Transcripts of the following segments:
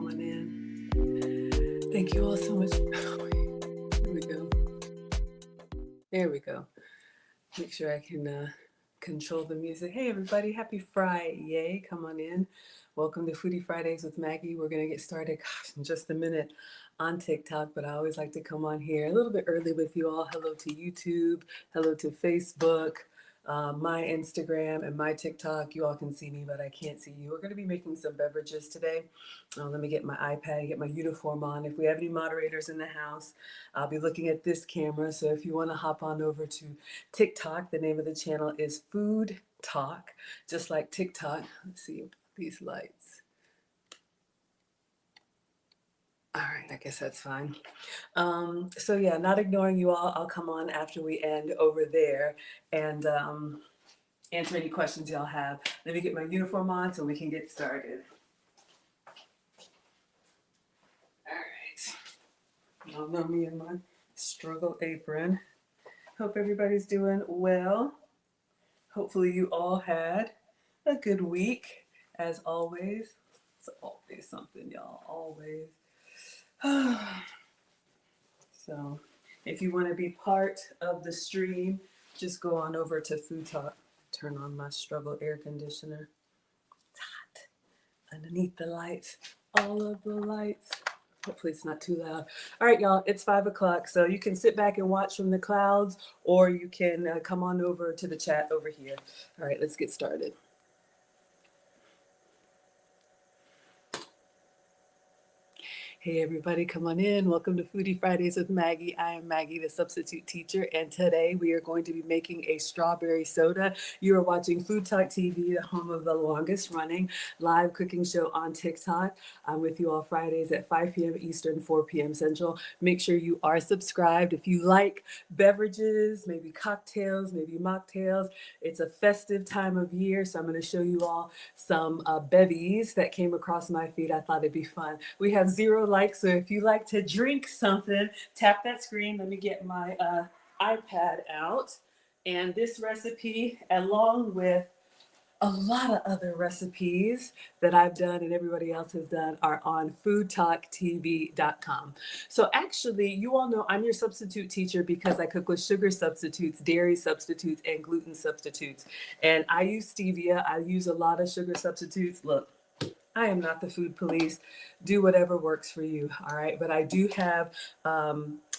come on in. Thank you all so much. Here we go. There we go. Make sure I can control the music. Hey everybody, happy Friday. Come on in. Welcome to Foodie Fridays with Maggie. We're going to get started, in just a minute on TikTok, but I always like to come on here a little bit early with you all. Hello to YouTube. Hello to Facebook. My Instagram and my TikTok, you all can see me, but I can't see you. We're going to be making some beverages today. Let me get my iPad, get my uniform on. If we have any moderators in the house, I'll be looking at this camera. So if you want to hop on over to TikTok, the name of the channel is Food Talk, just like TikTok. Let's see these lights. All right, I guess that's fine. So yeah, not ignoring you all. I'll come on after we end over there and answer any questions y'all have. Let me get my uniform on so we can get started. All right. Y'all know me in my struggle apron. Hope everybody's doing well. Hopefully you all had a good week, as always. It's always something, y'all, always. So if you want to be part of the stream, just go on over to Food Talk. Turn on my struggle air conditioner. It's hot underneath the lights, all of the lights. Hopefully it's not too loud. All right, y'all, it's 5 o'clock. So you can sit back and watch from the clouds, or you can come on over to the chat over here. All right, let's get started. Hey everybody, come on in. Welcome to Foodie Fridays with Maggie. I am Maggie, the substitute teacher, and today we are going to be making a strawberry soda. You are watching Food Talk TV, the home of the longest running live cooking show on TikTok. I'm with you all Fridays at 5 p.m. Eastern, 4 p.m. Central. Make sure you are subscribed. If you like beverages, maybe cocktails, maybe mocktails, it's a festive time of year, so I'm going to show you all some bevies that came across my feed. I thought it'd be fun. We have 0 likes, so if you like to drink something, tap that screen. Let me get my iPad out. And this recipe, along with a lot of other recipes that I've done and everybody else has done, are on foodtalktv.com. So actually, you all know I'm your substitute teacher because I cook with sugar substitutes, dairy substitutes, and gluten substitutes. And I use stevia. I use a lot of sugar substitutes. Look, I am not the food police. Do whatever works for you, all right? But I do have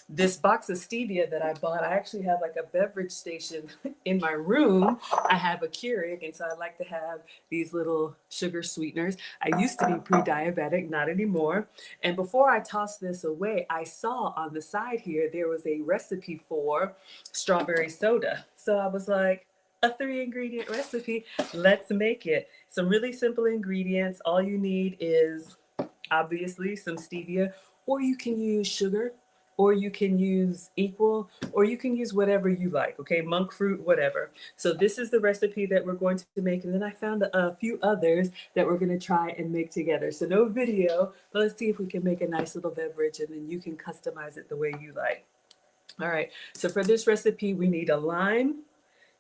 this box of stevia that I bought. I actually have like a beverage station in my room. I have a Keurig, and so I like to have these little sugar sweeteners. I used to be pre-diabetic, not anymore. And before I tossed this away, I saw on the side here, there was a recipe for strawberry soda. So I was like, a 3-ingredient recipe, let's make it. Some really simple ingredients. All you need is obviously some stevia, or you can use sugar, or you can use equal, or you can use whatever you like, okay? Monk fruit, whatever. So this is the recipe that we're going to make, and then I found a few others that we're gonna try and make together. So no video, but let's see if we can make a nice little beverage, and then you can customize it the way you like. All right, so for this recipe, we need a lime,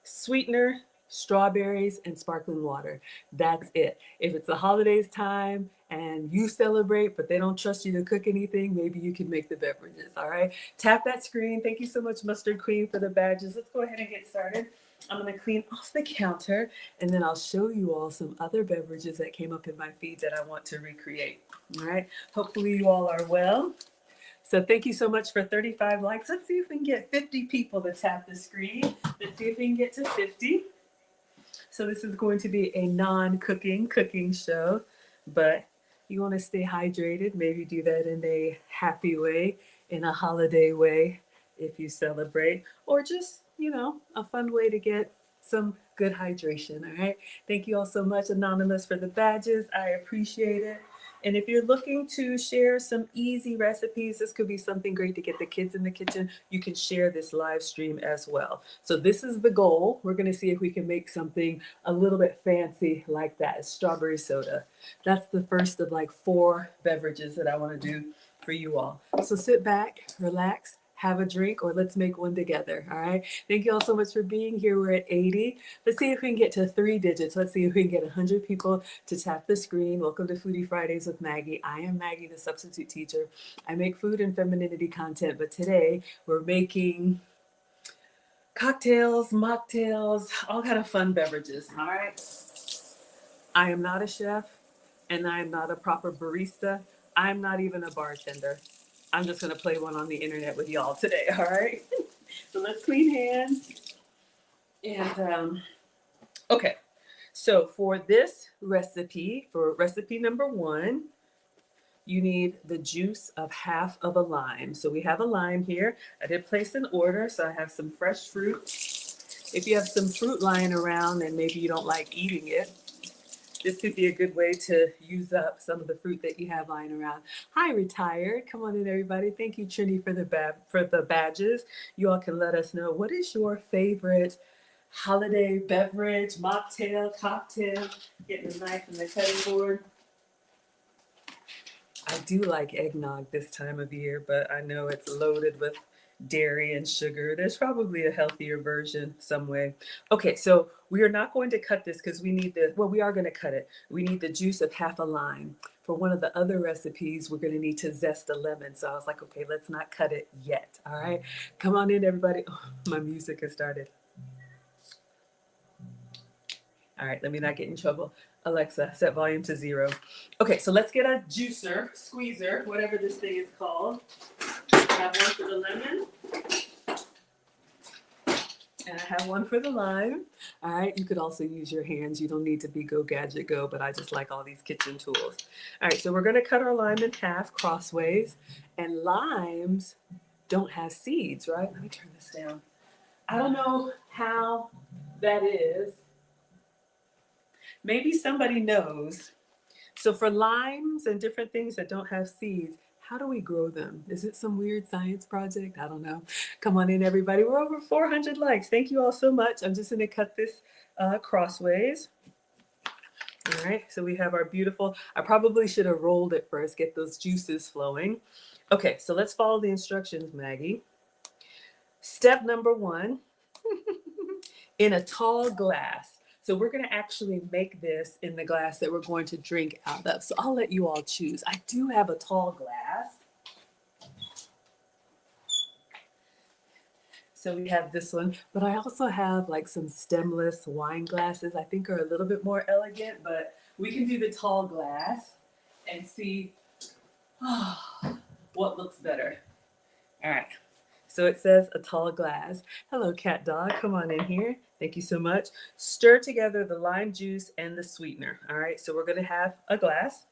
sweetener, strawberries, and sparkling water. That's it. If it's the holidays time and you celebrate, but they don't trust you to cook anything, maybe you can make the beverages, all right? Tap that screen. Thank you so much, Mustard Queen, for the badges. Let's go ahead and get started. I'm gonna clean off the counter, and then I'll show you all some other beverages that came up in my feed that I want to recreate, all right? Hopefully you all are well. So thank you so much for 35 likes. Let's see if we can get 50 people to tap the screen. Let's see if we can get to 50. So this is going to be a non-cooking cooking show, but you want to stay hydrated. Maybe do that in a happy way, in a holiday way if you celebrate, or just, you know, a fun way to get some good hydration, all right? Thank you all so much, Anonymous, for the badges. I appreciate it. And if you're looking to share some easy recipes, this could be something great to get the kids in the kitchen. You can share this live stream as well. So this is the goal. We're going to see if we can make something a little bit fancy like that, strawberry soda. That's the first of like 4 beverages that I want to do for you all. So sit back, relax, have a drink, or let's make one together. All right. Thank you all so much for being here. We're at 80. Let's see if we can get to 3 digits. Let's see if we can get 100 people to tap the screen. Welcome to Foodie Fridays with Maggie. I am Maggie, the substitute teacher. I make food and femininity content, but today we're making cocktails, mocktails, all kind of fun beverages. All right. I am not a chef, and I am not a proper barista. I'm not even a bartender. I'm just going to play one on the internet with y'all today, all right? So let's clean hands. And, okay. So for this recipe, for recipe number 1, you need the juice of half of a lime. So we have a lime here. I did place an order, so I have some fresh fruit. If you have some fruit lying around and maybe you don't like eating it, this could be a good way to use up some of the fruit that you have lying around. Hi, Retired. Come on in, everybody. Thank you, Trini, for the badges. You all can let us know, what is your favorite holiday beverage, mocktail, cocktail? Getting the knife and the cutting board. I do like eggnog this time of year, but I know it's loaded with dairy and sugar. There's probably a healthier version some way. Okay, so we are not going to cut this because we need we are going to cut it. We need the juice of half a lime. For one of the other recipes, we're going to need to zest a lemon. So I was like, okay, let's not cut it yet. All right, come on in, everybody. Oh, my music has started. All right, let me not get in trouble. Alexa, set volume to 0. Okay, so let's get a juicer, squeezer, whatever this thing is called. I have one for the lemon. And I have one for the lime. All right, you could also use your hands. You don't need to be go gadget go, but I just like all these kitchen tools. All right, so we're gonna cut our lime in half crossways. And limes don't have seeds, right? Let me turn this down. I don't know how that is. Maybe somebody knows. So for limes and different things that don't have seeds, how do we grow them? Is it some weird science project? I don't know. Come on in, everybody. We're over 400 likes. Thank you all so much. I'm just going to cut this crossways. All right, so we have our beautiful, I probably should have rolled it first, get those juices flowing. Okay, so let's follow the instructions, Maggie. Step number 1, in a tall glass. So we're going to actually make this in the glass that we're going to drink out of. So I'll let you all choose. I do have a tall glass. So we have this one, but I also have like some stemless wine glasses. I think are a little bit more elegant, but we can do the tall glass and see what looks better. All right. So it says a tall glass. Hello, cat dog. Come on in here. Thank you so much. Stir together the lime juice and the sweetener. All right, so we're going to have a glass.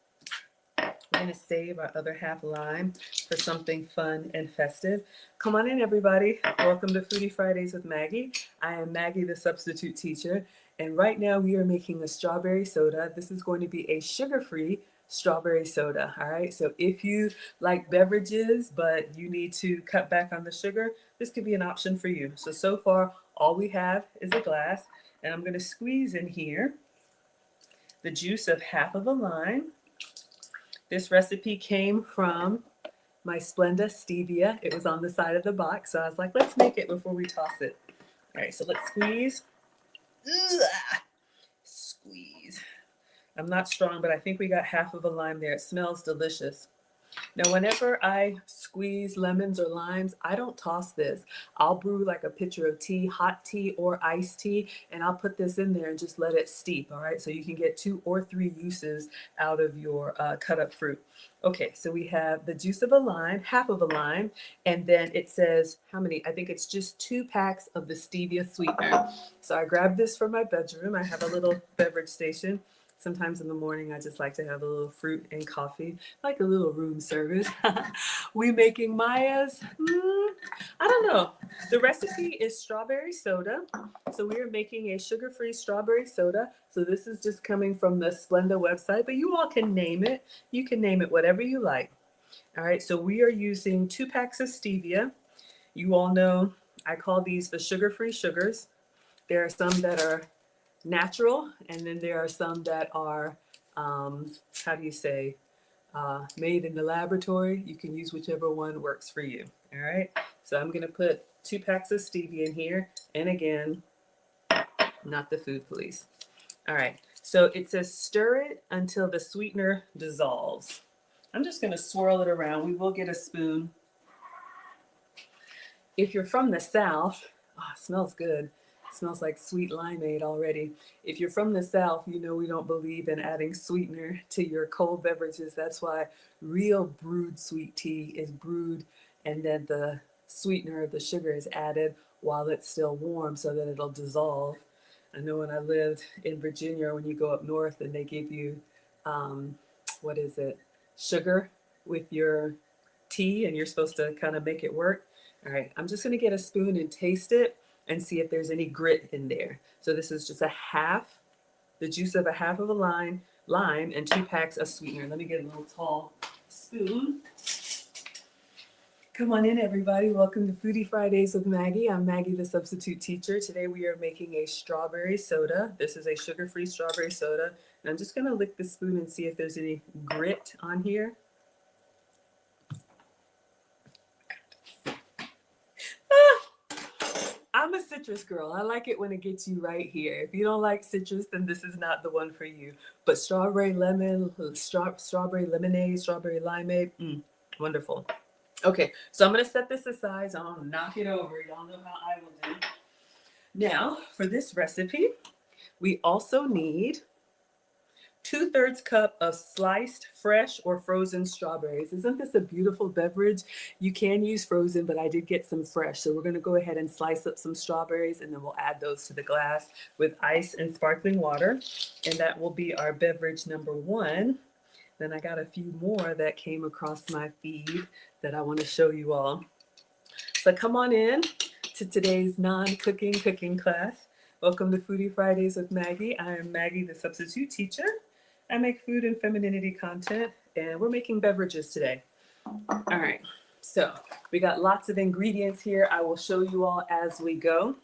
We're going to save our other half lime for something fun and festive. Come on in, everybody. Welcome to Foodie Fridays with Maggie. I am Maggie, the substitute teacher. And right now we are making a strawberry soda. This is going to be a sugar-free strawberry soda. All right, so if you like beverages but you need to cut back on the sugar, this could be an option for you. So far all we have is a glass, and I'm going to squeeze in here the juice of half of a lime. This recipe came from my Splenda stevia. It was on the side of the box, so I was like, let's make it before we toss it. All right, so let's squeeze. Ugh. Squeeze. I'm not strong, but I think we got half of a lime there. It smells delicious. Now, whenever I squeeze lemons or limes, I don't toss this. I'll brew like a pitcher of tea, hot tea or iced tea, and I'll put this in there and just let it steep, all right? So you can get 2 or 3 uses out of your cut up fruit. Okay, so we have the juice of a lime, half of a lime, and then it says how many? I think it's just 2 packs of the stevia sweetener. So I grabbed this from my bedroom. I have a little beverage station. Sometimes in the morning, I just like to have a little fruit and coffee, like a little room service. We making Maya's? I don't know. The recipe is strawberry soda. So we are making a sugar-free strawberry soda. So this is just coming from the Splenda website, but you all can name it. You can name it whatever you like. All right, so we are using 2 packs of stevia. You all know I call these the sugar-free sugars. There are some that are natural, and then there are some that are, how do you say, made in the laboratory. You can use whichever one works for you. All right. So I'm going to put 2 packs of stevia in here. And again, not the food police. All right. So it says stir it until the sweetener dissolves. I'm just going to swirl it around. We will get a spoon. If you're from the South, oh, it smells good. It smells like sweet limeade already. If you're from the South, you know we don't believe in adding sweetener to your cold beverages. That's why real brewed sweet tea is brewed and then the sweetener, the sugar, is added while it's still warm so that it'll dissolve. I know when I lived in Virginia, when you go up north and they give you, what is it, sugar with your tea and you're supposed to kind of make it work. All right, I'm just gonna get a spoon and taste it and see if there's any grit in there. So this is just the juice of a half of a lime, and 2 packs of sweetener. Let me get a little tall spoon. Come on in, everybody. Welcome to Foodie Fridays with Maggie. I'm Maggie, the substitute teacher. Today we are making a strawberry soda. This is a sugar-free strawberry soda. And I'm just gonna lick the spoon and see if there's any grit on here. I'm a citrus girl. I like it when it gets you right here. If you don't like citrus, then this is not the one for you. But strawberry lemon, strawberry lemonade, strawberry limeade, wonderful. Okay, so I'm gonna set this aside. So I'm gonna knock it over. Y'all know how I will do. Now, for this recipe, we also need 2/3 cup of sliced fresh or frozen strawberries. Isn't this a beautiful beverage? You can use frozen, but I did get some fresh. So we're gonna go ahead and slice up some strawberries and then we'll add those to the glass with ice and sparkling water. And that will be our beverage number 1. Then I got a few more that came across my feed that I wanna show you all. So come on in to today's cooking class. Welcome to Foodie Fridays with Maggie. I am Maggie, the substitute teacher. I make food and femininity content, and we're making beverages today. All right, so we got lots of ingredients here. I will show you all as we go.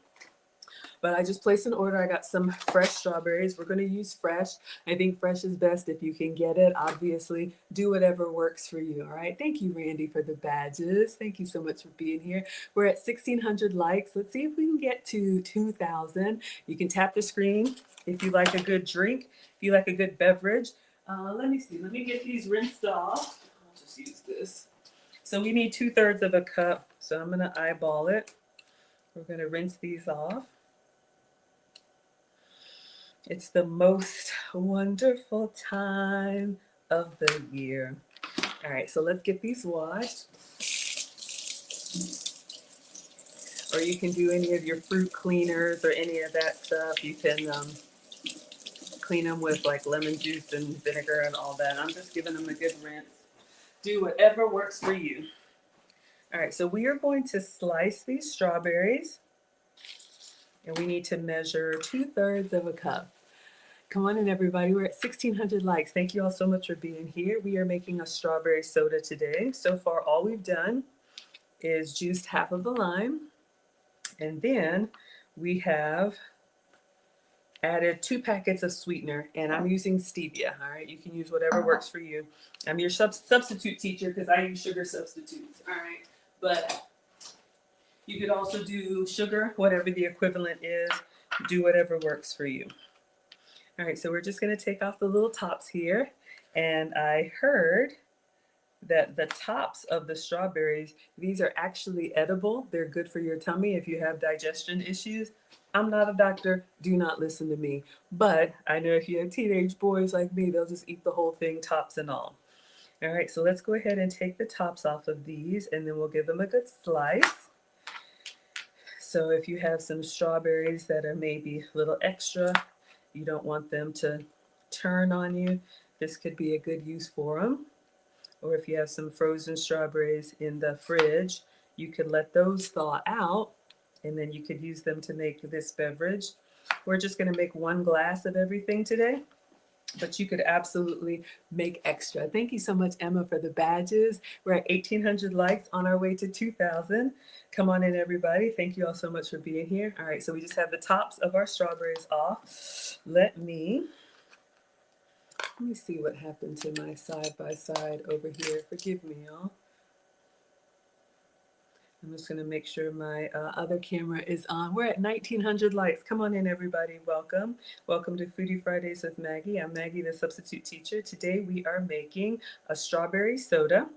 But I just placed an order. I got some fresh strawberries. We're gonna use fresh. I think fresh is best if you can get it. Obviously, do whatever works for you, all right? Thank you, Randy, for the badges. Thank you so much for being here. We're at 1,600 likes. Let's see if we can get to 2,000. You can tap the screen if you like a good drink, if you like a good beverage. Let me see, let me get these rinsed off. I'll just use this. So we need 2/3 of a cup. So I'm gonna eyeball it. We're gonna rinse these off. It's the most wonderful time of the year. All right, so let's get these washed. Or you can do any of your fruit cleaners or any of that stuff. You can clean them with like lemon juice and vinegar and all that. I'm just giving them a good rinse. Do whatever works for you. All right, so we are going to slice these strawberries. And we need to measure 2/3 of a cup. Come on in, everybody. We're at 1,600 likes. Thank you all so much for being here. We are making a strawberry soda today. So far, all we've done is juiced half of the lime. And then we have added 2 packets of sweetener. And I'm using stevia, all right? You can use whatever works for you. I'm your substitute teacher because I use sugar substitutes, all right? But you could also do sugar, whatever the equivalent is. Do whatever works for you. All right, so we're just gonna take off the little tops here. And I heard that the tops of the strawberries, these are actually edible. They're good for your tummy if you have digestion issues. I'm not a doctor, do not listen to me. But I know if you have teenage boys like me, they'll just eat the whole thing, tops and all. All right, so let's go ahead and take the tops off of these and then we'll give them a good slice. So if you have some strawberries that are maybe a little extra, you don't want them to turn on you, this could be a good use for them. Or if you have some frozen strawberries in the fridge, you could let those thaw out and then you could use them to make this beverage. We're just gonna make 1 glass of everything today, but you could absolutely make extra. Thank you so much, Emma, for the badges. We're at 1,800 likes, on our way to 2,000. Come on in, everybody. Thank you all so much for being here. All right, so we just have the tops of our strawberries off. Let me Let me see what happened to my side by side over here. Forgive me, y'all. I'm just gonna make sure my other camera is on. We're at 1900 likes. Come on in, everybody. Welcome. Welcome to Foodie Fridays with Maggie. I'm Maggie, the substitute teacher. Today we are making a strawberry soda.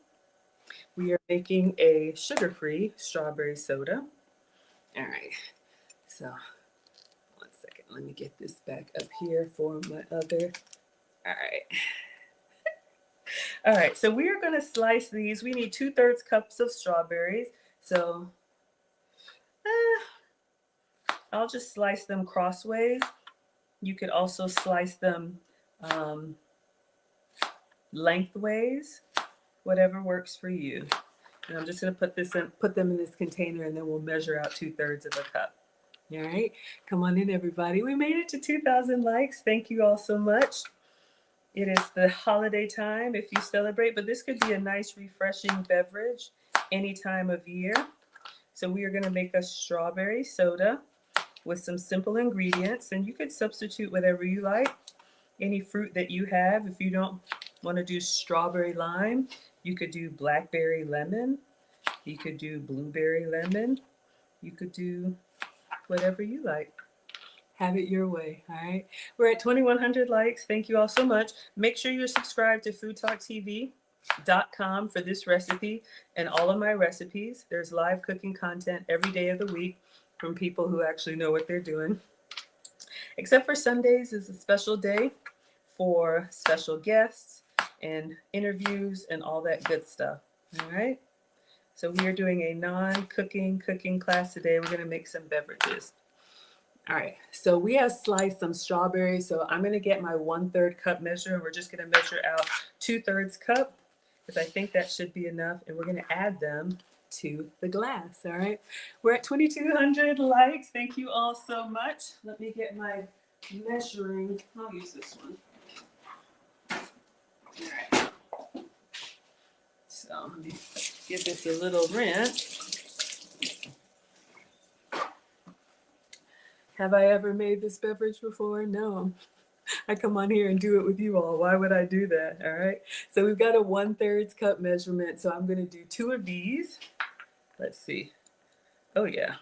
We are making a sugar-free strawberry soda. All right, so one second. Let me get this back up here for my other. All right. All right, so we are gonna slice these. We need 2/3 cups of strawberries. So I'll just slice them crossways. You could also slice them lengthways, whatever works for you. And I'm just gonna put them in this container, and then we'll measure out 2/3 of a cup. All right, come on in, everybody. We made it to 2,000 likes. Thank you all so much. It is the holiday time if you celebrate, but this could be a nice, refreshing beverage any time of year. So we are gonna make a strawberry soda with some simple ingredients, and you could substitute whatever you like, any fruit that you have. If you don't want to do strawberry lime, you could do blackberry lemon, you could do blueberry lemon, you could do whatever you like. Have it your way. All right, we're at 2100 likes. Thank you all so much. Make sure you're subscribed to foodtalktv.com for this recipe and all of my recipes. There's live cooking content every day of the week from people who actually know what they're doing. Except for Sundays is a special day for special guests and interviews and all that good stuff. All right, so we are doing a non-cooking cooking class today. We're going to make some beverages. All right, so we have sliced some strawberries. So I'm going to get my 1/3 cup measure, and we're just going to measure out 2/3 cup, because I think that should be enough, and we're going to add them to the glass. All right, we're at 2200 likes. Thank you all so much. Let me get my measuring. I'll use this one. All right, so let me give this a little rinse. Have I ever made this beverage before? No. I come on here and do it with you all. Why would I do that? All right, so we've got a 1/3 cup measurement, so I'm going to do 2 of these. Let's see. Oh yeah,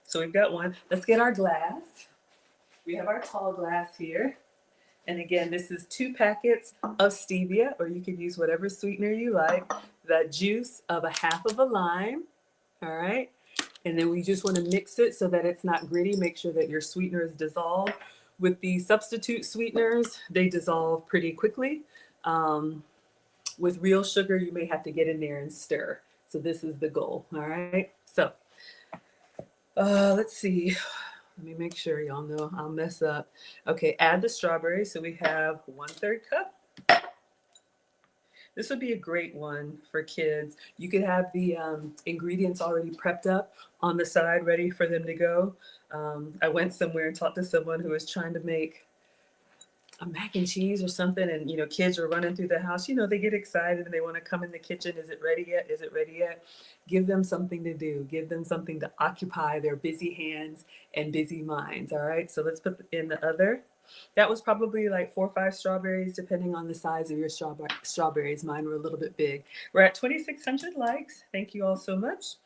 so we've got one. Let's get our glass. We have our tall glass here, and again, this is 2 packets of stevia, or you could use whatever sweetener you like. The juice of a half of a lime. All right, and then we just want to mix it so that it's not gritty. Make sure that your sweetener is dissolved. With the substitute sweeteners, they dissolve pretty quickly. With real sugar, you may have to get in there and stir. So this is the goal. All right, so let's see. Let me make sure y'all know I'll mess up. Okay, add the strawberries. So we have 1/3 cup. This would be a great one for kids. You could have the ingredients already prepped up on the side, ready for them to go. I went somewhere and talked to someone who was trying to make a mac and cheese or something, and kids are running through the house. They get excited and they want to come in the kitchen. Is it ready yet? Is it ready yet? Give them something to do. Give them something to occupy their busy hands and busy minds. All right, so let's put in the other. That was probably like 4 or 5 strawberries, depending on the size of your strawberries. Mine were a little bit big. We're at 2600 likes. Thank you all so much.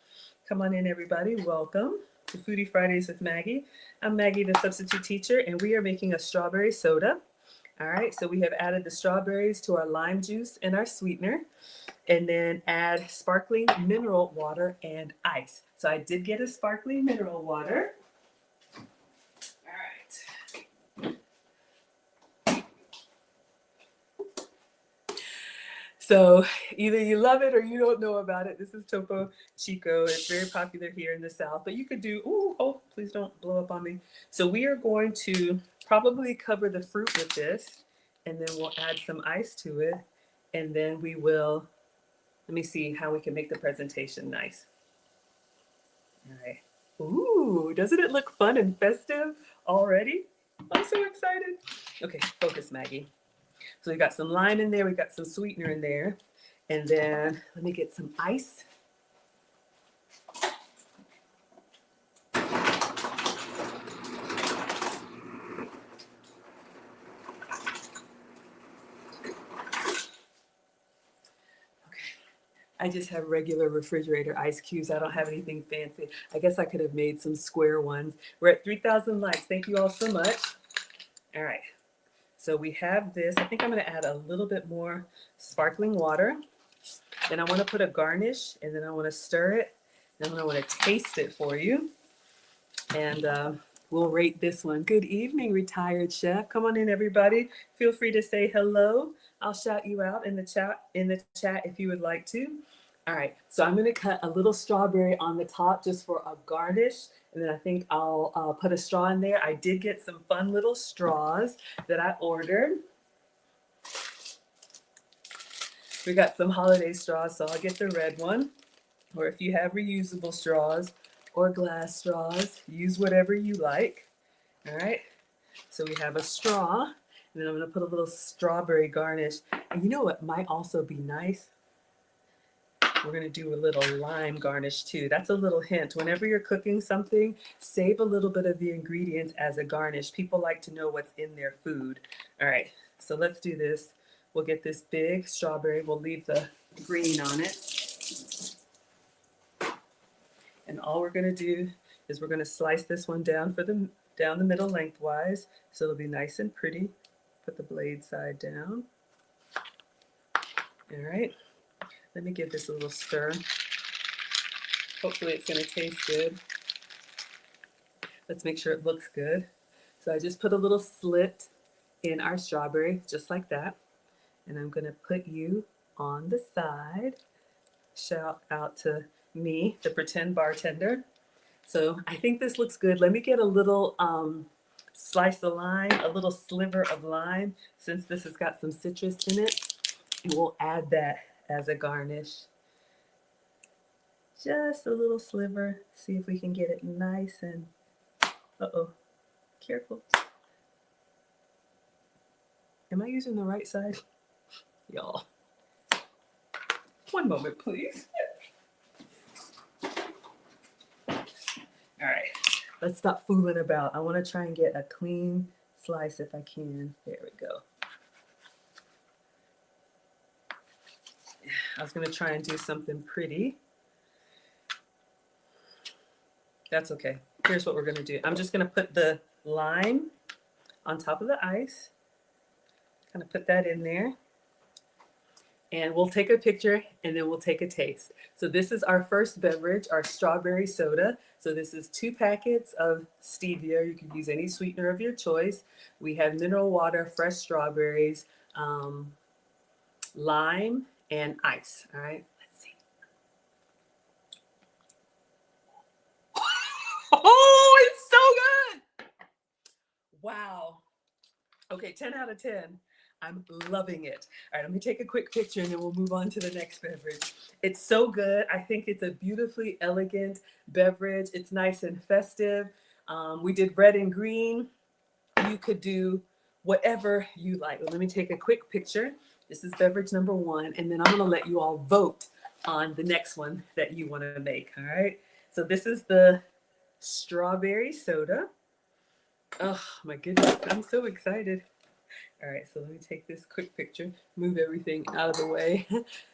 Come on in, everybody. Welcome to Foodie Fridays with Maggie. I'm Maggie, the substitute teacher, and we are making a strawberry soda. All right, so we have added the strawberries to our lime juice and our sweetener, and then add sparkling mineral water and ice. So I did get a sparkling mineral water. All right. So either you love it or you don't know about it. This is Topo Chico. It's very popular here in the South, but you could do, oh, please don't blow up on me. So we are going to probably cover the fruit with this, and then we'll add some ice to it. And then we will, let me see how we can make the presentation nice. All right. Ooh, doesn't it look fun and festive already? I'm so excited. Okay, focus, Maggie. So we got some lime in there, we got some sweetener in there, and then let me get some ice. I just have regular refrigerator ice cubes. I don't have anything fancy. I guess I could have made some square ones. We're at 3,000 likes. Thank you all so much. All right. So we have this. I think I'm going to add a little bit more sparkling water. Then I want to put a garnish, and then I want to stir it. Then I want to taste it for you. And we'll rate this one. Good evening, retired chef. Come on in, everybody. Feel free to say hello. I'll shout you out in the chat if you would like to. All right, so I'm going to cut a little strawberry on the top just for a garnish, and then I think I'll put a straw in there. I did get some fun little straws that I ordered. We got some holiday straws, so I'll get the red one. Or if you have reusable straws or glass straws, use whatever you like. All right, so we have a straw, and then I'm going to put a little strawberry garnish. And you know what might also be nice? We're going to do a little lime garnish too. That's a little hint. Whenever you're cooking something, save a little bit of the ingredients as a garnish. People like to know what's in their food. All right, so let's do this. We'll get this big strawberry. We'll leave the green on it. And all we're going to do is we're going to slice this one down down the middle lengthwise, so it'll be nice and pretty. Put the blade side down. All right. Let me give this a little stir. Hopefully it's going to taste good. Let's make sure it looks good. So I just put a little slit in our strawberry, just like that. And I'm going to put you on the side. Shout out to me, the pretend bartender. So I think this looks good. Let me get a little slice of lime, a little sliver of lime, since this has got some citrus in it. And we'll add that as a garnish. Just a little sliver. See if we can get it nice and, careful. Am I using the right side? Y'all. One moment, please. All right, let's stop fooling about. I want to try and get a clean slice if I can. There we go. I was going to try and do something pretty. That's okay. Here's what we're going to do. I'm just going to put the lime on top of the ice. Kind of put that in there. And we'll take a picture and then we'll take a taste. So this is our first beverage, our strawberry soda. So this is 2 packets of stevia. You can use any sweetener of your choice. We have mineral water, fresh strawberries, lime, and ice. All right, let's see. Oh, it's so good. Wow. Okay, 10 out of 10. I'm loving it. All right, let me take a quick picture and then we'll move on to the next beverage. It's so good. I think it's a beautifully elegant beverage. It's nice and festive. We did red and green. You could do whatever you like. Let me take a quick picture. This is beverage number 1, and then I'm gonna let you all vote on the next one that you wanna make, all right? So this is the strawberry soda. Oh my goodness, I'm so excited. All right, so let me take this quick picture, move everything out of the way.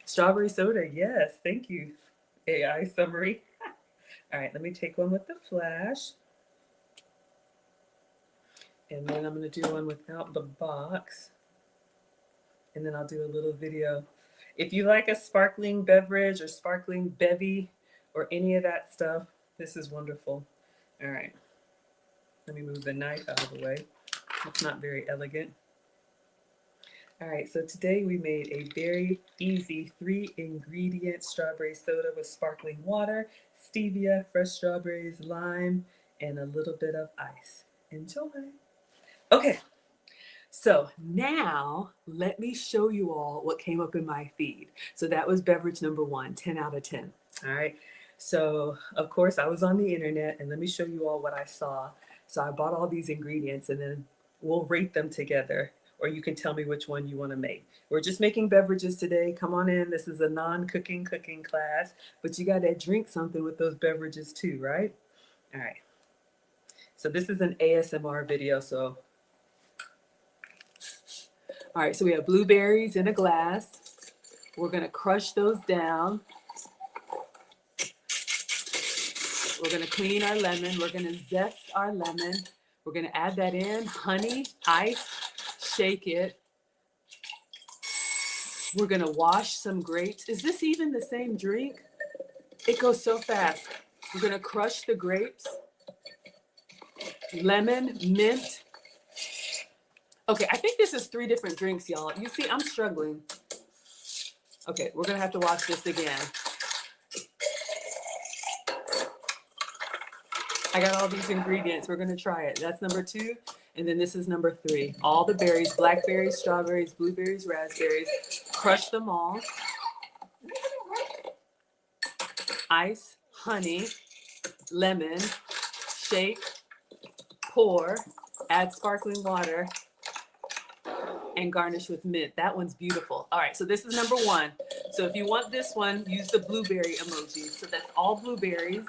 Strawberry soda, yes, thank you, AI summary. All right, let me take one with the flash. And then I'm gonna do one without the box. And then I'll do a little video. If you like a sparkling beverage or sparkling bevy or any of that stuff, this is wonderful. All right, let me move the knife out of the way. It's not very elegant. All right, so today we made a very easy 3-ingredient strawberry soda with sparkling water, stevia, fresh strawberries, lime, and a little bit of ice. Enjoy. Okay, so now let me show you all what came up in my feed. So that was beverage number 1, 10 out of 10. All right, so of course I was on the internet, and let me show you all what I saw. So I bought all these ingredients, and then we'll rate them together, or you can tell me which one you want to make. We're just making beverages today. Come on in. This is a non-cooking cooking class, but you got to drink something with those beverages too, right? All right. So this is an ASMR video. So, all right. So we have blueberries in a glass. We're gonna crush those down. We're gonna clean our lemon. We're gonna zest our lemon. We're gonna add that in, honey, ice, shake it. We're gonna wash some grapes. Is this even the same drink? It goes so fast. We're gonna crush the grapes, lemon, mint. Okay, I think this is 3 different drinks, y'all. You see, I'm struggling. Okay, we're gonna have to watch this again. I got all these ingredients. We're gonna try it. That's number 2. And then this is number 3. All the berries, blackberries, strawberries, blueberries, raspberries. Crush them all. Ice, honey, lemon, shake, pour, add sparkling water, and garnish with mint. That one's beautiful. All right, so this is number 1. So if you want this one, use the blueberry emoji. So that's all blueberries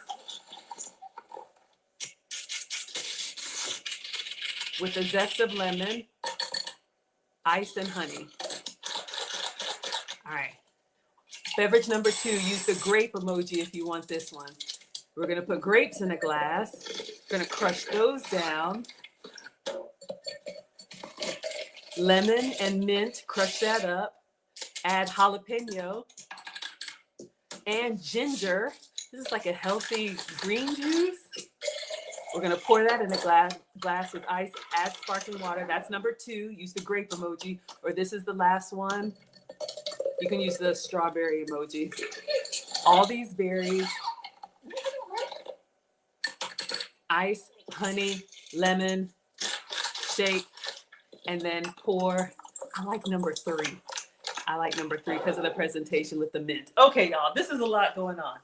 with a zest of lemon, ice, and honey. All right. Beverage number 2, use the grape emoji if you want this one. We're gonna put grapes in a glass. We're gonna crush those down. Lemon and mint, crush that up. Add jalapeno and ginger. This is like a healthy green juice. We're gonna pour that in a glass with ice, add sparkling water. That's number 2, use the grape emoji, or this is the last one. You can use the strawberry emoji. All these berries, ice, honey, lemon, shake, and then pour. I like number 3. I like number 3 because of the presentation with the mint. Okay, y'all, this is a lot going on.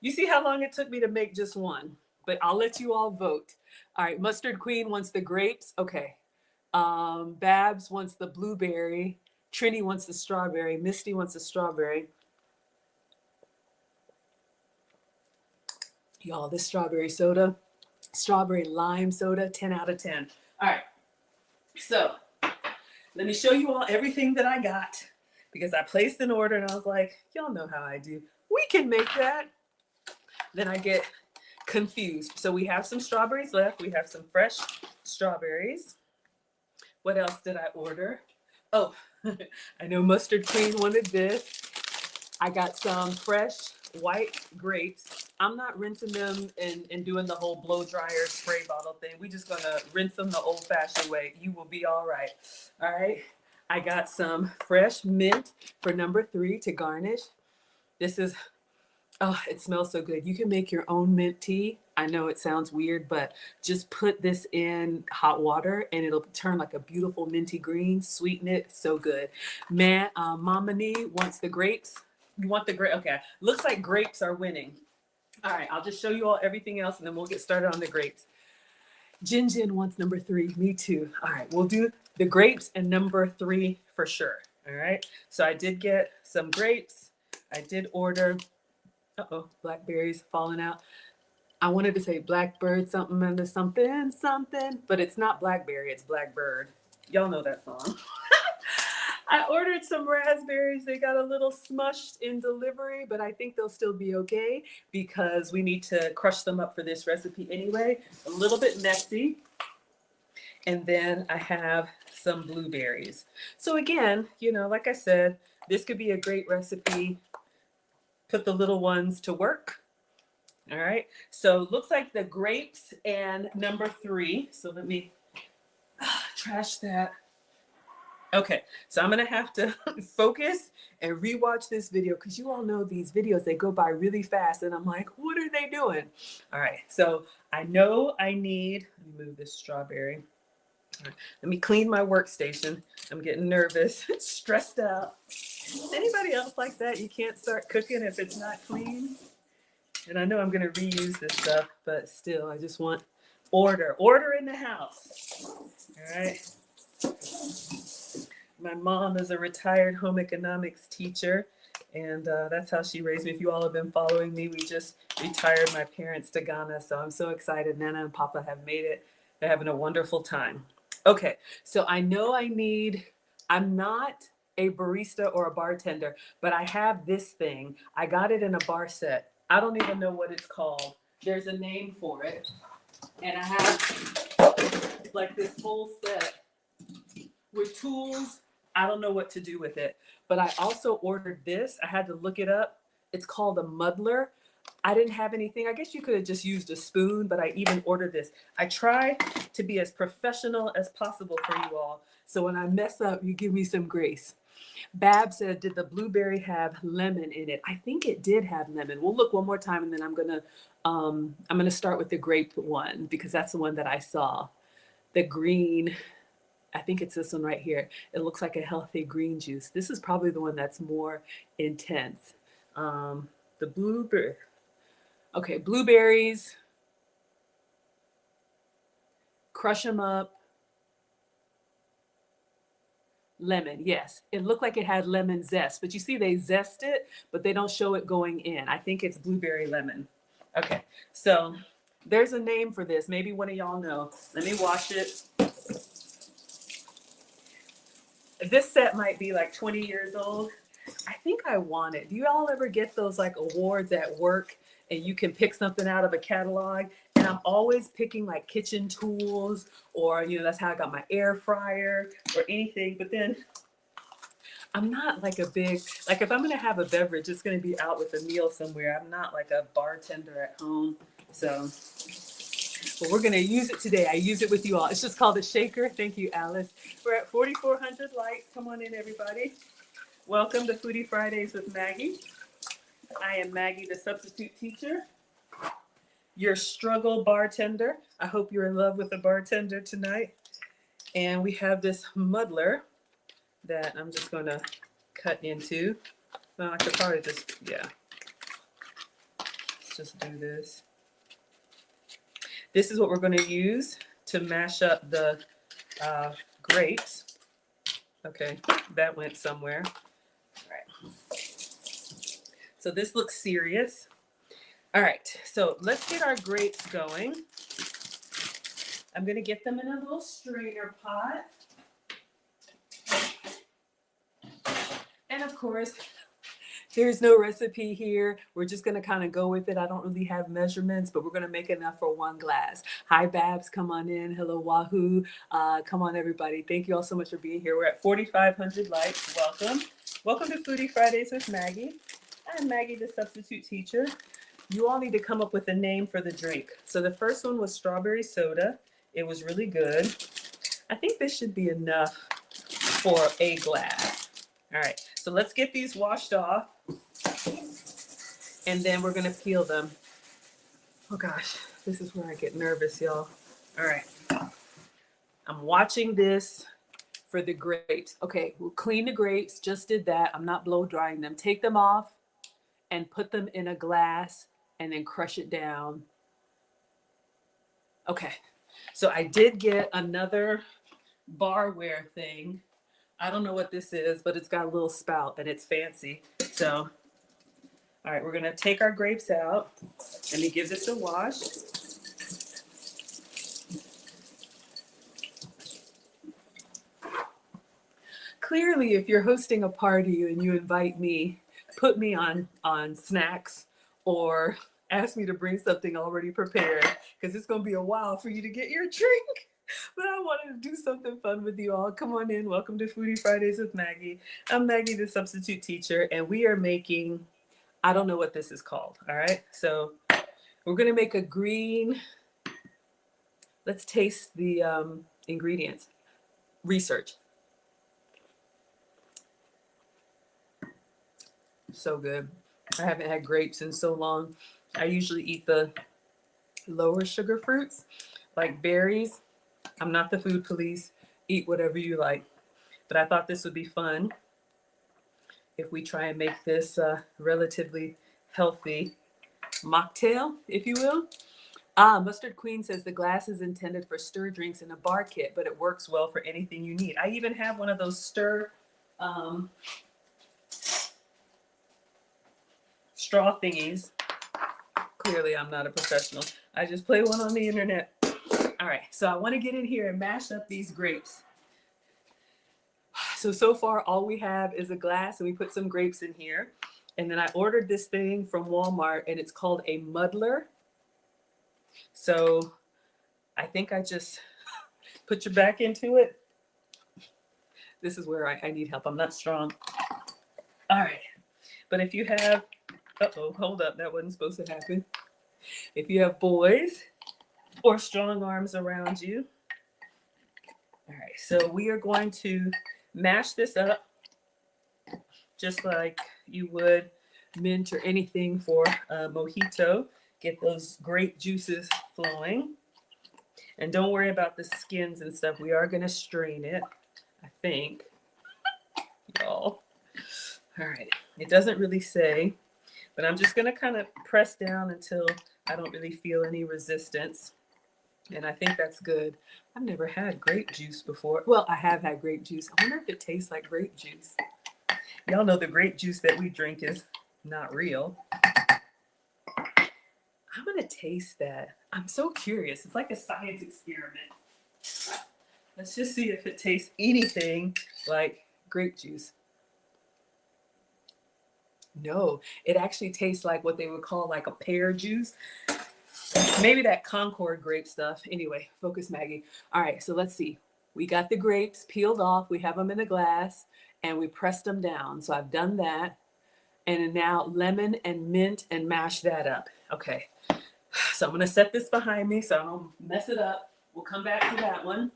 You see how long it took me to make just one, but I'll let you all vote. All right, Mustard Queen wants the grapes. Okay. Babs wants the blueberry. Trini wants the strawberry. Misty wants the strawberry. Y'all, this strawberry soda, strawberry lime soda, 10 out of 10. All right, so let me show you all everything that I got because I placed an order and I was like, y'all know how I do. We can make that. Then I get confused. So we have some strawberries left. We have some fresh strawberries. What else did I order? Oh, I know Mustard Queen wanted this. I got some fresh white grapes. I'm not rinsing them and doing the whole blow dryer spray bottle thing. We just gonna rinse them the old fashioned way. You will be all right. All right. I got some fresh mint for number 3 to garnish. This is, oh, it smells so good. You can make your own mint tea. I know it sounds weird, but just put this in hot water and it'll turn like a beautiful minty green, sweeten it, so good. Man, Mama Nee wants the grapes. You want the grape? Okay, looks like grapes are winning. All right, I'll just show you all everything else and then we'll get started on the grapes. Jin Jin wants number 3, me too. All right, we'll do the grapes and number 3 for sure. All right, so I did get some grapes. I did order, blackberries falling out. I wanted to say blackbird something under something, but it's not blackberry, it's blackbird. Y'all know that song. I ordered some raspberries. They got a little smushed in delivery, but I think they'll still be okay because we need to crush them up for this recipe anyway. A little bit messy. And then I have some blueberries. So again, you know, like I said, this could be a great recipe. Put the little ones to work. All right, so looks like the grapes and number 3. So let me trash that. Okay, so I'm gonna have to focus and rewatch this video because you all know these videos, they go by really fast and I'm like, what are they doing? All right, so I know I need, let me move this strawberry. All right, let me clean my workstation. I'm getting nervous, stressed out. Is anybody else like that? You can't start cooking if it's not clean? And I know I'm gonna reuse this stuff, but still, I just want order in the house. All right. My mom is a retired home economics teacher, and that's how she raised me. If you all have been following me, we just retired my parents to Ghana, so I'm so excited. Nana and Papa have made it. They're having a wonderful time. Okay, so I know I need, I'm not a barista or a bartender, but I have this thing. I got it in a bar set. I don't even know what it's called. There's a name for it. And I have like this whole set with tools. I don't know what to do with it. But I also ordered this. I had to look it up. It's called a muddler. I didn't have anything. I guess you could have just used a spoon, but I even ordered this. I try to be as professional as possible for you all. So when I mess up, you give me some grace. Bab said, did the blueberry have lemon in it? I think it did have lemon. We'll look one more time, and then I'm gonna start with the grape one because that's the one that I saw. The green, I think it's this one right here. It looks like a healthy green juice. This is probably the one that's more intense. The blueberry. Okay, blueberries. Crush them up. Lemon, yes. It looked like it had lemon zest, but you see they zest it, but they don't show it going in. I think it's blueberry lemon. Okay, so there's a name for this. Maybe one of y'all know. Let me wash it. This set might be like 20 years old. I think I want it. Do you all ever get those like awards at work and you can pick something out of a catalog? And I'm always picking like kitchen tools or, you know, that's how I got my air fryer or anything. But then I'm not like a big, like if I'm going to have a beverage, it's going to be out with a meal somewhere. I'm not like a bartender at home. So, but we're going to use it today. I use it with you all. It's just called a shaker. Thank you, Alice. We're at 4,400 likes. Come on in, everybody. Welcome to Foodie Fridays with Maggie. I am Maggie, the substitute teacher, your struggle bartender. I hope you're in love with the bartender tonight. And we have this muddler that I'm just going to cut into. Well, I could probably just, yeah. Let's just do this. This is what we're going to use to mash up the grapes. Okay, that went somewhere. All right. So this looks serious. All right, so let's get our grapes going. I'm going to get them in a little strainer pot. And of course, there's no recipe here. We're just going to kind of go with it. I don't really have measurements, but we're going to make enough for one glass. Hi, Babs. Come on in. Hello, Wahoo. Come on, everybody. Thank you all so much for being here. We're at 4,500 likes. Welcome. Welcome to Foodie Fridays with Maggie. I'm Maggie, the substitute teacher. You all need to come up with a name for the drink. So the first one was strawberry soda. It was really good. I think this should be enough for a glass. All right, so let's get these washed off. And then we're gonna peel them. Oh gosh, this is where I get nervous, y'all. All right, I'm watching this for the grapes. Okay, we'll clean the grapes, just did that. I'm not blow drying them. Take them off and put them in a glass and then crush it down. Okay, so I did get another barware thing. I don't know what this is, but it's got a little spout and it's fancy. So, all right, we're gonna take our grapes out. Let me give this a wash. Clearly, if you're hosting a party and you invite me, put me on snacks or ask me to bring something already prepared because it's gonna be a while for you to get your drink. But I wanted to do something fun with you all. Come on in. Welcome to Foodie Fridays with Maggie. I'm Maggie, the substitute teacher, and we are making, I don't know what this is called, all right? So we're going to make a green, let's taste the ingredients. Research. So good. I haven't had grapes in so long. I usually eat the lower sugar fruits, like berries. I'm not the food police. Eat whatever you like. But I thought this would be fun if we try and make this relatively healthy mocktail, if you will. Mustard Queen says the glass is intended for stir drinks in a bar kit, but it works well for anything you need. I even have one of those stir straw thingies. Clearly, I'm not a professional. I just play one on the internet. All right, so I want to get in here and mash up these grapes. So far all we have is a glass, and we put some grapes in here. And then I ordered this thing from Walmart, and it's called a muddler. So I think I just put your back into it. This is where I need help. I'm not strong. All right. But if you have, uh-oh, hold up. That wasn't supposed to happen. If you have boys or strong arms around you. All right. So we are going to mash this up just like you would mint or anything for a mojito. Get those grape juices flowing. And don't worry about the skins and stuff. We are going to strain it, I think. Y'all. All right. It doesn't really say, but I'm just going to kind of press down until I don't really feel any resistance. And I think that's good. I've never had grape juice before. Well, I have had grape juice. I wonder if it tastes like grape juice. Y'all know the grape juice that we drink is not real. I'm going to taste that. I'm so curious. It's like a science experiment. Let's just see if it tastes anything like grape juice. No, it actually tastes like what they would call like a pear juice. Maybe that Concord grape stuff. Anyway, focus, Maggie. All right, so let's see. We got the grapes peeled off. We have them in a glass, and we pressed them down. So I've done that. And now lemon and mint and mash that up. Okay, so I'm going to set this behind me so I don't mess it up. We'll come back to that one.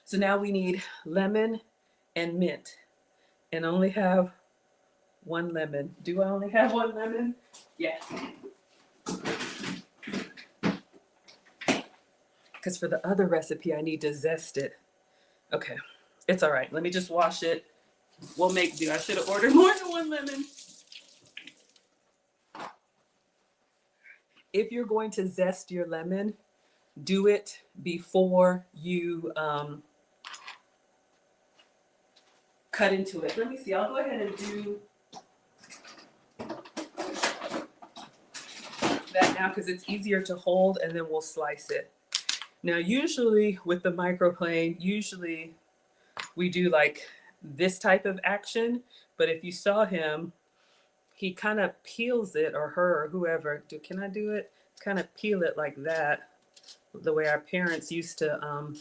So now we need lemon and mint, and I only have one lemon. Do I only have one lemon? Yeah. Because for the other recipe, I need to zest it. Okay, it's all right. Let me just wash it. We'll make do. I should have ordered more than one lemon. If you're going to zest your lemon, do it before you cut into it. Let me see. I'll go ahead and do that now because it's easier to hold, and then we'll slice it. Now, usually with the microplane, usually we do like this type of action, but if you saw him, he kind of peels it, or her, or whoever. Can I do it? Kind of peel it like that, the way our parents used to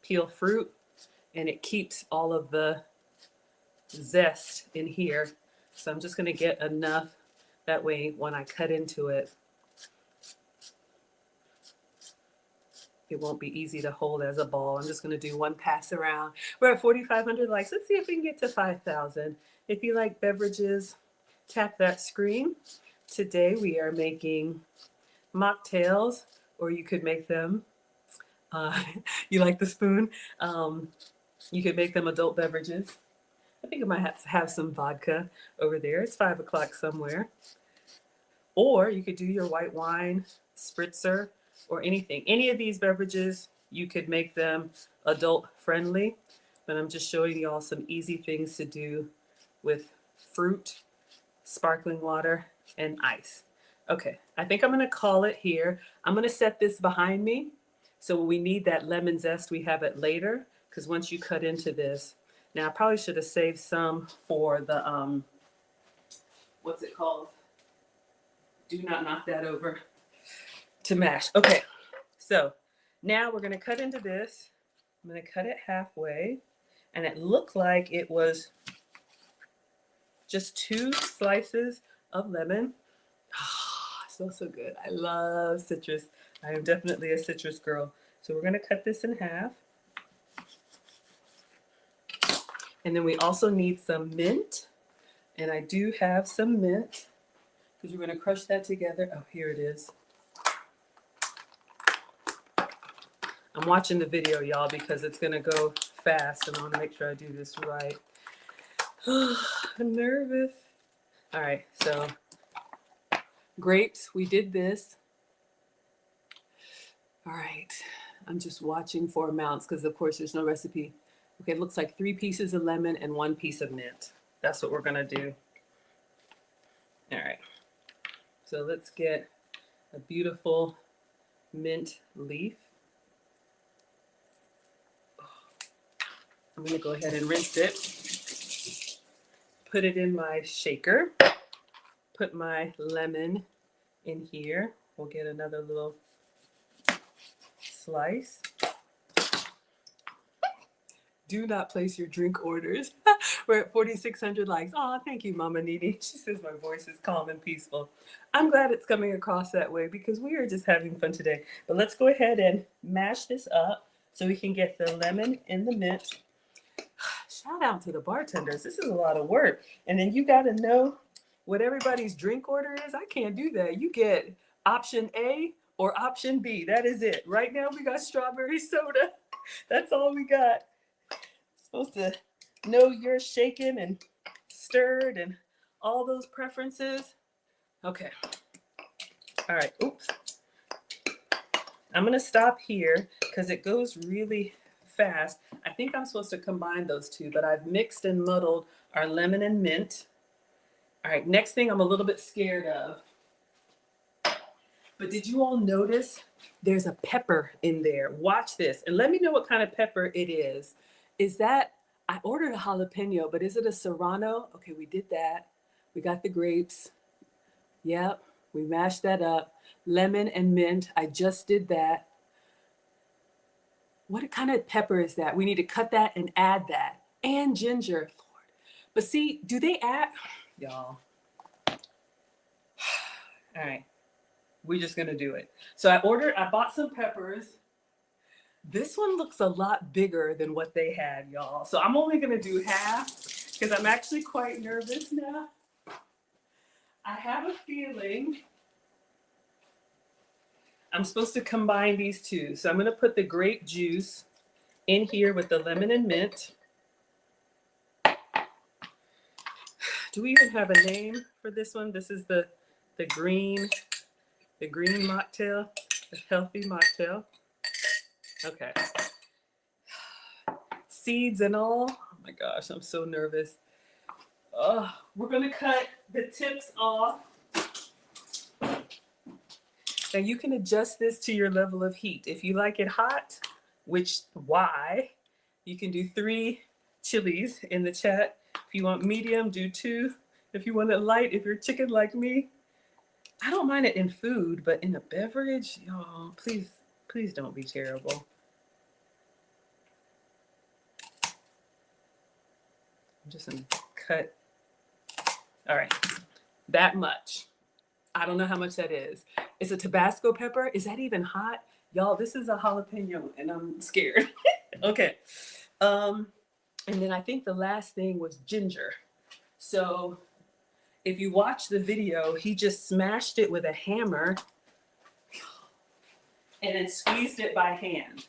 peel fruit, and it keeps all of the zest in here. So I'm just going to get enough, that way when I cut into it, it won't be easy to hold as a ball. I'm just going to do one pass around. We're at 4,500 likes. Let's see if we can get to 5,000. If you like beverages, tap that screen. Today we are making mocktails, or you could make them, you like the spoon? You could make them adult beverages. I think I might have some vodka over there. It's 5 o'clock somewhere. Or you could do your white wine, spritzer, or anything. Any of these beverages, you could make them adult friendly. But I'm just showing you all some easy things to do with fruit, sparkling water, and ice. Okay, I think I'm going to call it here. I'm going to set this behind me. So when we need that lemon zest, we have it later. Because once you cut into this, now I probably should have saved some for the, what's it called? Do not knock that over. To mash. Okay, so now we're going to cut into this. I'm going to cut it halfway. And it looked like it was just 2 slices of lemon. Oh, it smells so good. I love citrus. I am definitely a citrus girl. So we're going to cut this in half. And then we also need some mint. And I do have some mint, because we're going to crush that together. Oh, here it is. I'm watching the video, y'all, because it's going to go fast, and I want to make sure I do this right. I'm nervous. All right, so grapes, we did this. All right, I'm just watching for amounts because, of course, there's no recipe. Okay, it looks like 3 pieces of lemon and 1 piece of mint. That's what we're going to do. All right, so let's get a beautiful mint leaf. I'm gonna go ahead and rinse it. Put it in my shaker. Put my lemon in here. We'll get another little slice. Do not place your drink orders. We're at 4,600 likes. Oh, thank you, Mama Nini. She says my voice is calm and peaceful. I'm glad it's coming across that way because we are just having fun today. But let's go ahead and mash this up so we can get the lemon and the mint. Shout out to the bartenders. This is a lot of work. And then you got to know what everybody's drink order is. I can't do that. You get option A or option B. That is it. Right now we got strawberry soda. That's all we got. Supposed to know you're shaken and stirred and all those preferences. Okay. All right. Oops. I'm going to stop here because it goes really fast. I think I'm supposed to combine those two, but I've mixed and muddled our lemon and mint. All right. Next thing I'm a little bit scared of. But did you all notice there's a pepper in there? Watch this and let me know what kind of pepper it is. Is that, I ordered a jalapeno, but is it a serrano? Okay, we did that. We got the grapes. Yep, we mashed that up. Lemon and mint, I just did that. What kind of pepper is that? We need to cut that and add that. And ginger, Lord. But see, do they add, y'all. All right, we're just gonna do it. So I bought some peppers. This one looks a lot bigger than what they had, y'all. So I'm only gonna do half because I'm actually quite nervous now. I have a feeling I'm supposed to combine these two. So I'm gonna put the grape juice in here with the lemon and mint. Do we even have a name for this one? This is the green mocktail, the healthy mocktail. Okay. Seeds and all. Oh my gosh, I'm so nervous. Oh, we're gonna cut the tips off. Now you can adjust this to your level of heat. If you like it hot, why? You can do 3 chilies in the chat. If you want medium, do 2. If you want it light, if you're chicken like me, I don't mind it in food, but in a beverage, y'all, please don't be terrible. I'm just gonna cut. All right, that much. I don't know how much that is. It's a Tabasco pepper. Is that even hot? Y'all, this is a jalapeno and I'm scared. Okay. And then I think the last thing was ginger. So if you watch the video, he just smashed it with a hammer and then squeezed it by hand.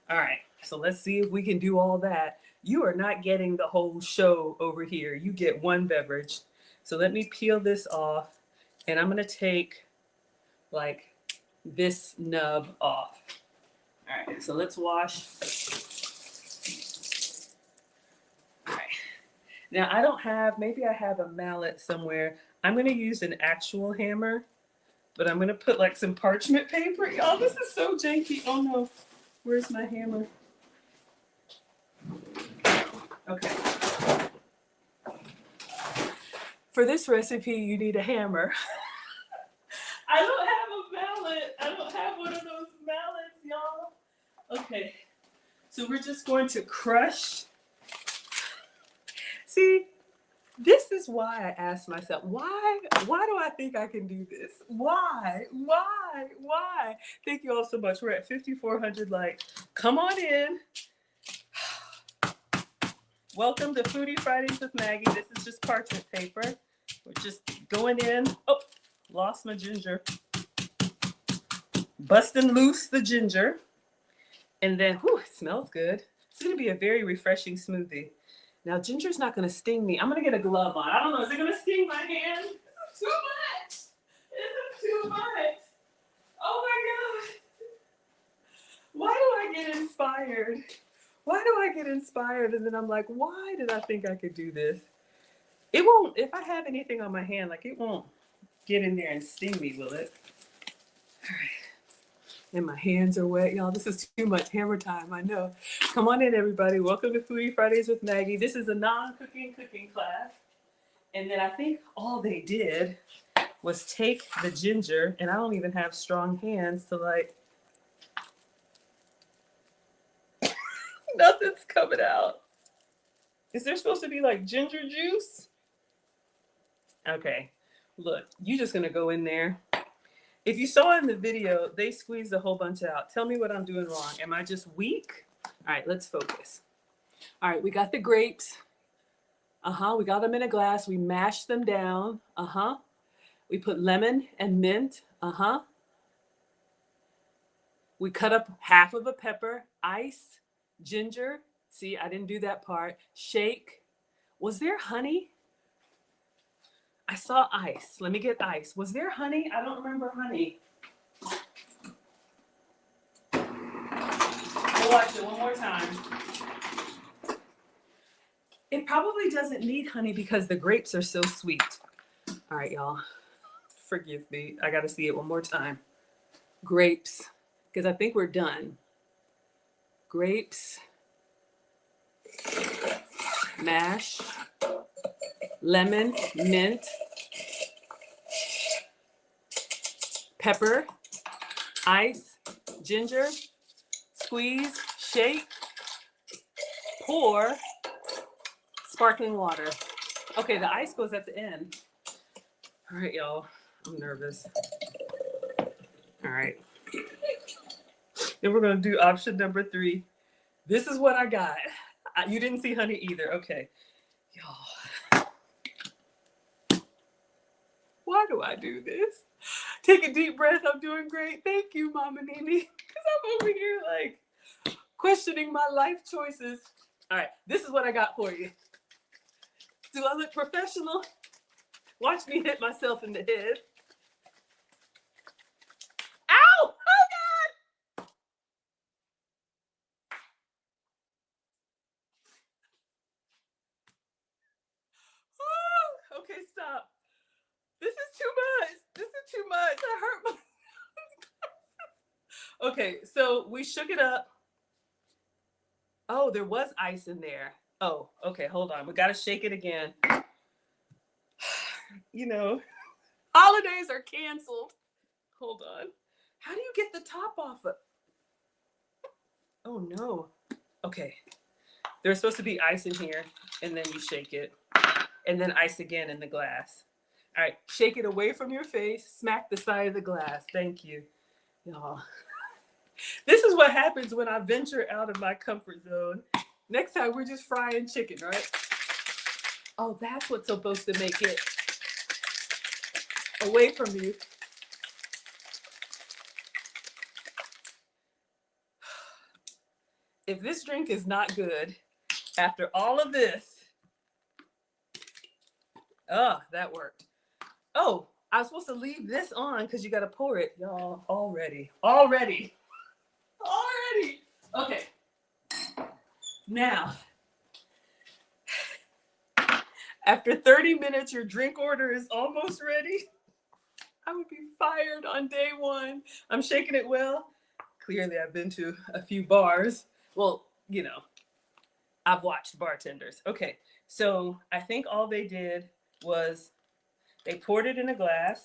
All right, so let's see if we can do all that. You are not getting the whole show over here. You get one beverage. So let me peel this off and I'm gonna take like this nub off. All right, so let's wash. All right, now I don't have, maybe I have a mallet somewhere. I'm gonna use an actual hammer, but I'm gonna put like some parchment paper. Y'all, this is so janky. Oh no, where's my hammer? Okay. For this recipe, you need a hammer. I don't have a mallet. I don't have one of those mallets, y'all. Okay, so we're just going to crush. See, this is why I asked myself, why do I think I can do this? Why? Thank you all so much. We're at 5,400 likes. Come on in. Welcome to Foodie Fridays with Maggie. This is just parchment paper. We're just going in. Oh, lost my ginger. Busting loose the ginger. And then, whew, it smells good. It's going to be a very refreshing smoothie. Now, ginger's not going to sting me. I'm going to get a glove on. I don't know. Is it going to sting my hand? This is too much. This is too much. Oh my God. Why do I get inspired? And then I'm like, why did I think I could do this? It won't, if I have anything on my hand, like it won't get in there and sting me, will it? All right. And my hands are wet, y'all. This is too much hammer time, I know. Come on in, everybody. Welcome to Foodie Fridays with Maggie. This is a non-cooking cooking class. And then I think all they did was take the ginger, and I don't even have strong hands to like, nothing's coming out. Is there supposed to be like ginger juice? Okay, look, you just gonna go in there. If you saw in the video, they squeezed a whole bunch out. Tell me what I'm doing wrong. Am I just weak? All right, let's focus. All right, we got the grapes. We got them in a glass. We mashed them down. We put lemon and mint. We cut up half of a pepper, ice, ginger. See, I didn't do that part. Shake. Was there honey? I saw ice. Let me get ice. Was there honey? I don't remember honey. We'll watch it one more time. It probably doesn't need honey because the grapes are so sweet. All right, y'all. Forgive me. I got to see it one more time. Grapes, because I think we're done. Grapes. Mash. Lemon, mint, pepper, ice, ginger, squeeze, shake, pour, sparkling water. Okay, the ice goes at the end. All right, y'all, I'm nervous. All right. Then we're gonna do option number 3. This is what I got. You didn't see honey either, okay. Y'all. Why do I do this? Take a deep breath. I'm doing great. Thank you, Mama Nini. Because I'm over here like questioning my life choices. All right, this is what I got for you. Do I look professional? Watch me hit myself in the head. Ow! Oh, God! Oh, okay, stop. This is too much. This is too much. I hurt my... Okay, so we shook it up. Oh, there was ice in there. Oh, okay, hold on. We got to shake it again. You know, holidays are canceled. Hold on. How do you get the top off of... Oh, no. Okay. There's supposed to be ice in here, and then you shake it. And then ice again in the glass. All right, shake it away from your face. Smack the side of the glass. Thank you, y'all. This is what happens when I venture out of my comfort zone. Next time, we're just frying chicken, right? Oh, that's what's supposed to make it away from you. If this drink is not good, after all of this, that worked. Oh, I was supposed to leave this on because you got to pour it. Y'all, already. Okay. Now, after 30 minutes, your drink order is almost ready. I would be fired on day 1. I'm shaking it well. Clearly, I've been to a few bars. Well, you know, I've watched bartenders. Okay, so I think all they did was they poured it in a glass.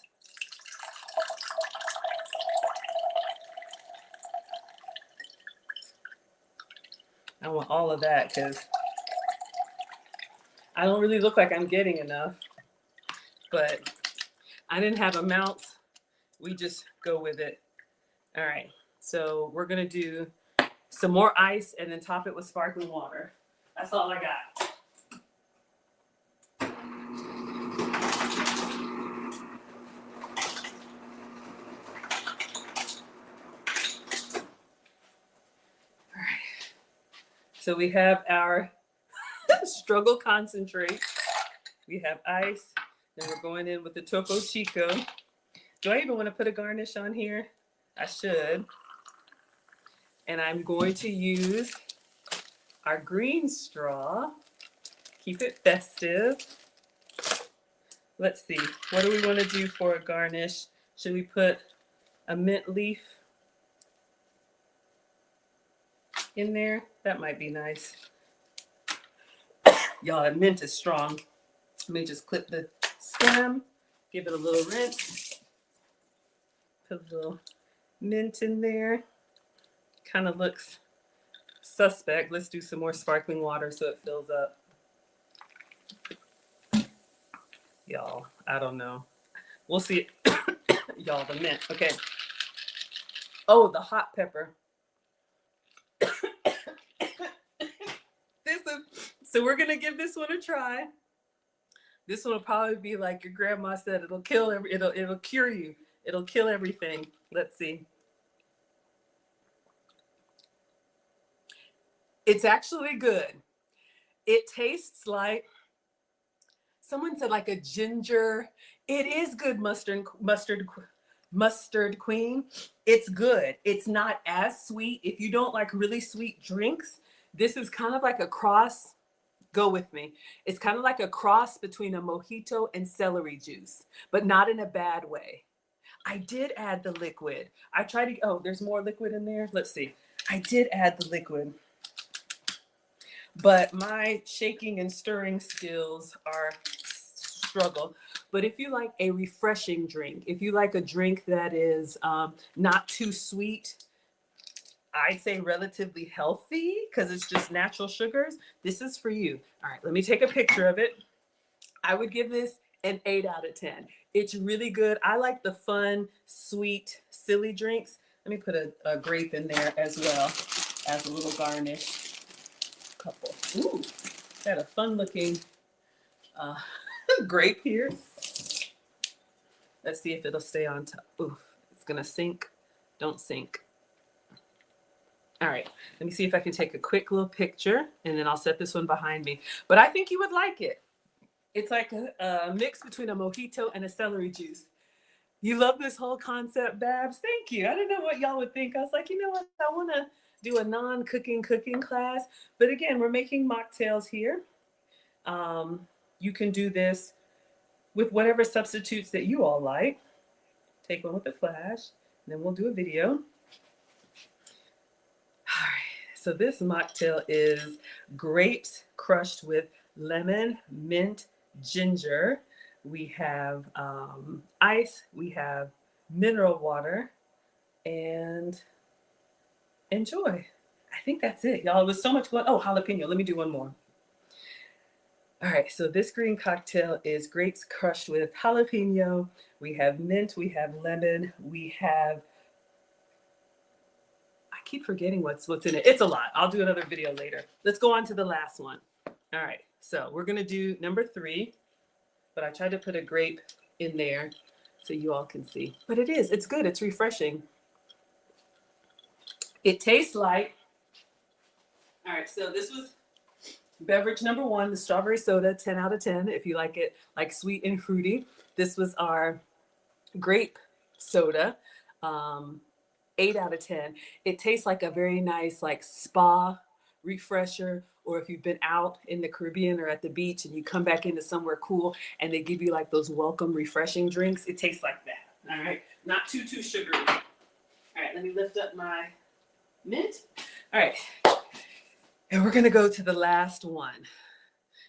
I want all of that because I don't really look like I'm getting enough, but I didn't have amounts. We just go with it. All right, so we're gonna do some more ice and then top it with sparkling water. That's all I got. So we have our struggle concentrate. We have ice. Then we're going in with the Topo Chico. Do I even want to put a garnish on here? I should. And I'm going to use our green straw. Keep it festive. Let's see. What do we want to do for a garnish? Should we put a mint leaf? in there. That might be nice. Y'all, that mint is strong. Let me just clip the stem, give it a little rinse, put a little mint in there. Kind of looks suspect. Let's do some more sparkling water so it fills up. Y'all, I don't know. We'll see. Y'all, the mint. Okay. Oh, the hot pepper. So we're gonna give this one a try. This one will probably be like your grandma said. It'll kill it'll cure you. It'll kill everything. Let's see. It's actually good. It tastes like, someone said like a ginger. It is good mustard queen. It's good. It's not as sweet. If you don't like really sweet drinks, this is kind of like a cross. Go with me. It's kind of like a cross between a mojito and celery juice, but not in a bad way. I did add the liquid. I tried to, oh, there's more liquid in there. Let's see. I did add the liquid, but my shaking and stirring skills are struggle. But if you like a refreshing drink, if you like a drink that is not too sweet, I'd say relatively healthy because it's just natural sugars, this is for you. All right, let me take a picture of it. I would give this an 8 out of 10. It's really good. I like the fun, sweet, silly drinks. Let me put a grape in there as well as a little garnish. Couple. Ooh, got a fun looking grape here. Let's see if it'll stay on top. Ooh, it's gonna sink. Don't sink. All right, let me see if I can take a quick little picture and then I'll set this one behind me. But I think you would like it. It's like a mix between a mojito and a celery juice. You love this whole concept, Babs? Thank you. I don't know what y'all would think. I was like, you know what? I want to do a non-cooking cooking class. But again, we're making mocktails here. You can do this with whatever substitutes that you all like. Take one with a flash, and then we'll do a video. All right, so this mocktail is grapes crushed with lemon, mint, ginger. We have ice, we have mineral water, and enjoy. I think that's it, y'all. There's so much going. Oh, jalapeno. Let me do one more. All right, so this green cocktail is grapes crushed with jalapeno. We have mint, we have lemon, we have, I keep forgetting what's in it. It's a lot. I'll do another video later. Let's go on to the last one. All right, so we're gonna do number 3, but I tried to put a grape in there so you all can see. But it's good, it's refreshing. It tastes like, all right, so this was beverage number 1, the strawberry soda, 10 out of 10. If you like it like sweet and fruity. This was our grape soda, 8 out of 10. It tastes like a very nice like spa refresher, or if you've been out in the Caribbean or at the beach and you come back into somewhere cool and they give you like those welcome refreshing drinks, it tastes like that. All right, not too sugary. All right, let me lift up my mint. All right, and we're gonna go to the last one.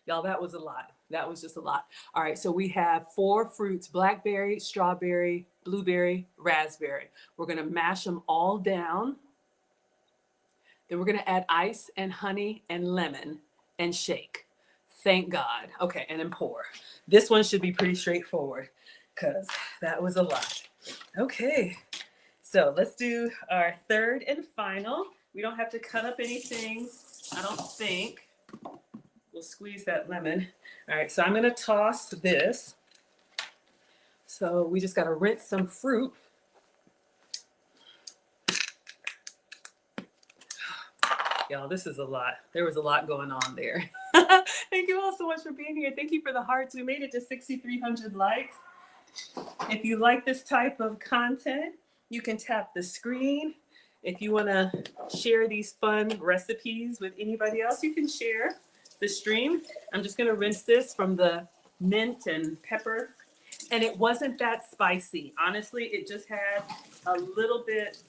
Y'all, that was a lot. That was just a lot. All right, so we have 4 fruits: blackberry, strawberry, blueberry, raspberry. We're gonna mash them all down. Then we're gonna add ice and honey and lemon and shake. Thank God. Okay, and then pour. This one should be pretty straightforward because that was a lot. Okay, so let's do our third and final. We don't have to cut up anything, I don't think. We'll squeeze that lemon. All right, so I'm gonna toss this. So we just gotta rinse some fruit. Y'all, this is a lot. There was a lot going on there. Thank you all so much for being here. Thank you for the hearts. We made it to 6,300 likes. If you like this type of content, you can tap the screen. If you wanna share these fun recipes with anybody else, you can share the stream. I'm just gonna rinse this from the mint and pepper. And it wasn't that spicy. Honestly, it just had a little bit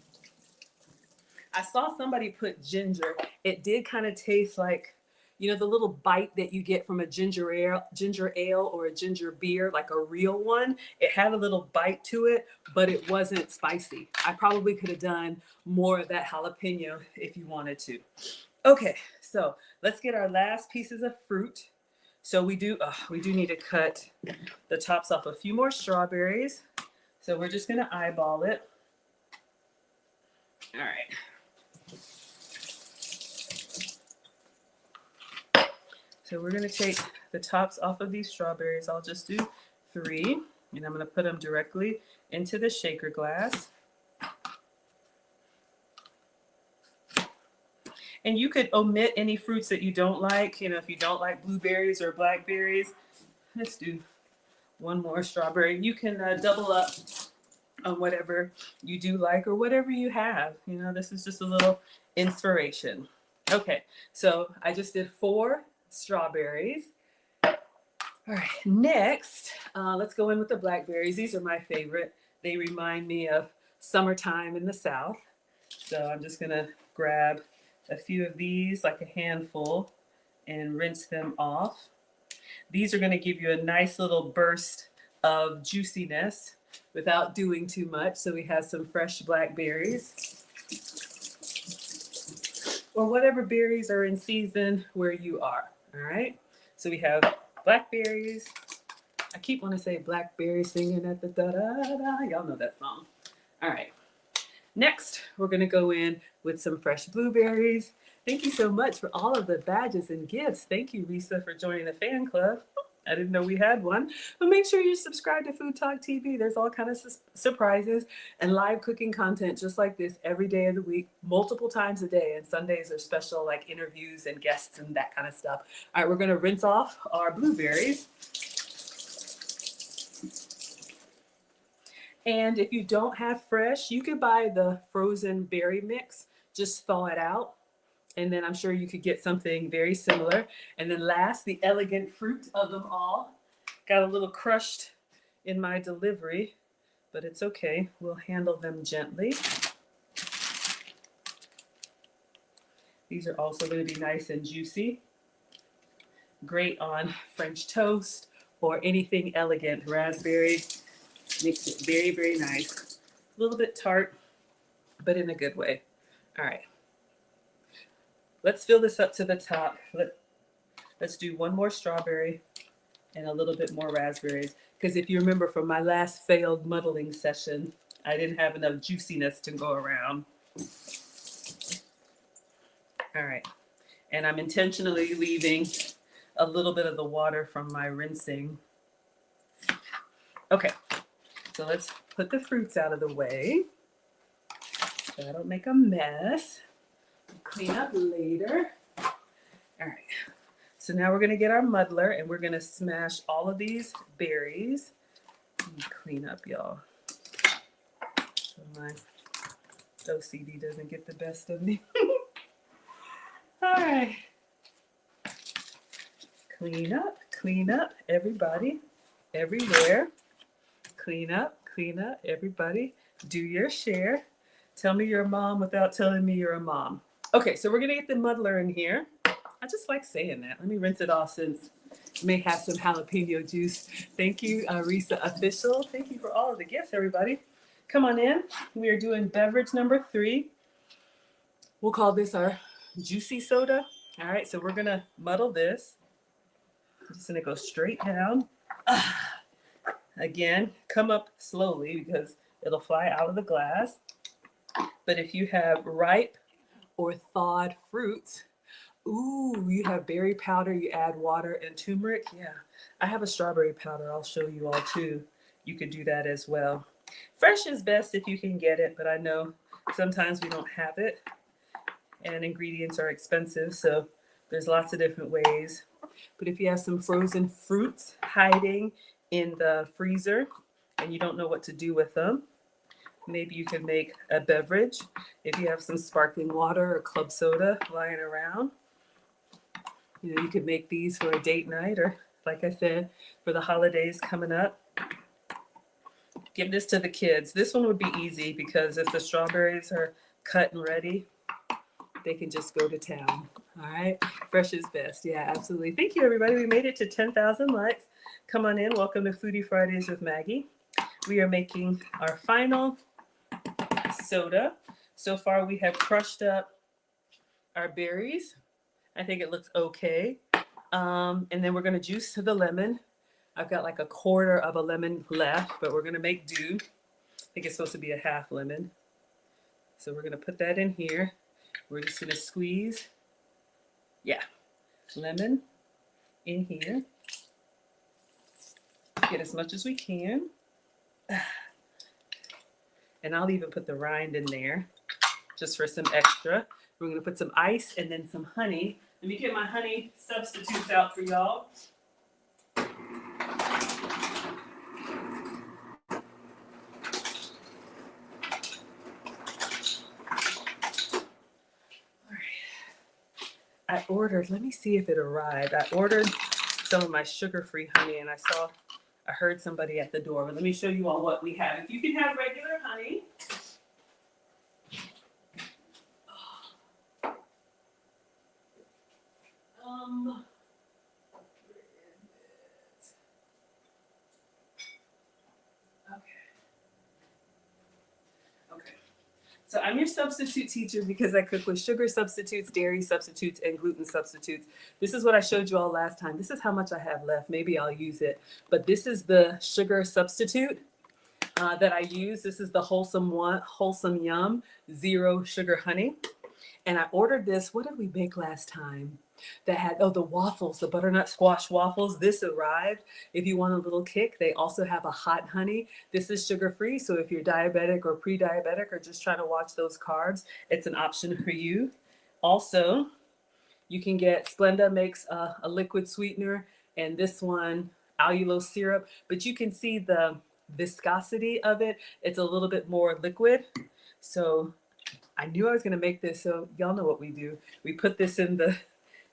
I saw somebody put ginger. It did kind of taste like, you know, the little bite that you get from a ginger ale or a ginger beer, like a real one. It had a little bite to it, but it wasn't spicy. I probably could have done more of that jalapeno if you wanted to. Okay, so let's get our last pieces of fruit. So we do need to cut the tops off a few more strawberries. So we're just gonna eyeball it. All right. So we're gonna take the tops off of these strawberries. I'll just do 3, and I'm gonna put them directly into the shaker glass. And you could omit any fruits that you don't like. You know, if you don't like blueberries or blackberries, let's do 1 more strawberry. You can double up on whatever you do like or whatever you have. You know, this is just a little inspiration. Okay, so I just did 4 strawberries. All right, next, let's go in with the blackberries. These are my favorite. They remind me of summertime in the South. So I'm just gonna grab a few of these, like a handful, and rinse them off. These are gonna give you a nice little burst of juiciness without doing too much. So we have some fresh blackberries, or whatever berries are in season where you are. All right, so we have blackberries. I keep wanting to say blackberry singing at the da-da-da. Y'all know that song. All right, next we're gonna go in with some fresh blueberries. Thank you so much for all of the badges and gifts. Thank you, Risa, for joining the fan club. I didn't know we had one. But make sure you subscribe to Food Talk TV. There's all kinds of surprises and live cooking content just like this every day of the week, multiple times a day. And Sundays are special, like interviews and guests and that kind of stuff. All right, we're gonna rinse off our blueberries. And if you don't have fresh, you could buy the frozen berry mix. Just thaw it out. And then I'm sure you could get something very similar. And then last, the elegant fruit of them all. Got a little crushed in my delivery, but it's okay. We'll handle them gently. These are also going to be nice and juicy. Great on French toast or anything elegant. Raspberry makes it very, very nice. A little bit tart, but in a good way. All right. Let's fill this up to the top. Let's do 1 more strawberry and a little bit more raspberries. Because if you remember from my last failed muddling session, I didn't have enough juiciness to go around. All right. And I'm intentionally leaving a little bit of the water from my rinsing. Okay. So let's put the fruits out of the way so I don't make a mess. Clean up later. All right. So now we're going to get our muddler and we're going to smash all of these berries. Let me clean up, y'all, so my OCD doesn't get the best of me. All right. Clean up, everybody, everywhere. Clean up, everybody. Do your share. Tell me you're a mom without telling me you're a mom. Okay, so we're gonna get the muddler in here. I just like saying that. Let me rinse it off since it may have some jalapeno juice. Thank you, Risa Official. Thank you for all of the gifts, everybody. Come on in. We are doing beverage number 3. We'll call this our juicy soda. All right, so we're gonna muddle this. I'm just gonna go straight down. Again, come up slowly because it'll fly out of the glass. But if you have ripe or thawed fruits, ooh, you have berry powder, you add water and turmeric. Yeah, I have a strawberry powder. I'll show you all too. You could do that as well. Fresh is best if you can get it, but I know sometimes we don't have it and ingredients are expensive, so there's lots of different ways. But if you have some frozen fruits hiding in the freezer and you don't know what to do with them, maybe you can make a beverage. If you have some sparkling water or club soda lying around, you know, you could make these for a date night or, like I said, for the holidays coming up. Give this to the kids. This one would be easy because if the strawberries are cut and ready, they can just go to town. All right. Fresh is best. Yeah, absolutely. Thank you, everybody. We made it to 10,000 likes. Come on in. Welcome to Foodie Fridays with Maggie. We are making our final soda. So far, we have crushed up our berries. I think it looks okay. And then we're going to juice the lemon. I've got like a quarter of a lemon left, but we're going to make do. I think it's supposed to be a half lemon. So we're going to put that in here. We're just going to squeeze, lemon in here. Get as much as we can. And I'll even put the rind in there just for some extra. We're going to put some ice and then some honey. Let me get my honey substitutes out for y'all. I ordered, let me see if it arrived. I ordered some of my sugar-free honey and I heard somebody at the door. But let me show you all what we have. If you can have regular honey. So I'm your substitute teacher because I cook with sugar substitutes, dairy substitutes, and gluten substitutes. This is what I showed you all last time. This is how much I have left. Maybe I'll use it. But this is the sugar substitute that I use. This is the Wholesome Yum Zero Sugar Honey. And I ordered this. What did we make last time? That had, the waffles, the butternut squash waffles. This arrived. If you want a little kick, they also have a hot honey. This is sugar-free, so if you're diabetic or pre-diabetic or just trying to watch those carbs, it's an option for you. Also, you can get, Splenda makes a liquid sweetener, and this one, allulose syrup, but you can see the viscosity of it. It's a little bit more liquid. So I knew I was going to make this, so y'all know what we do. We put this in the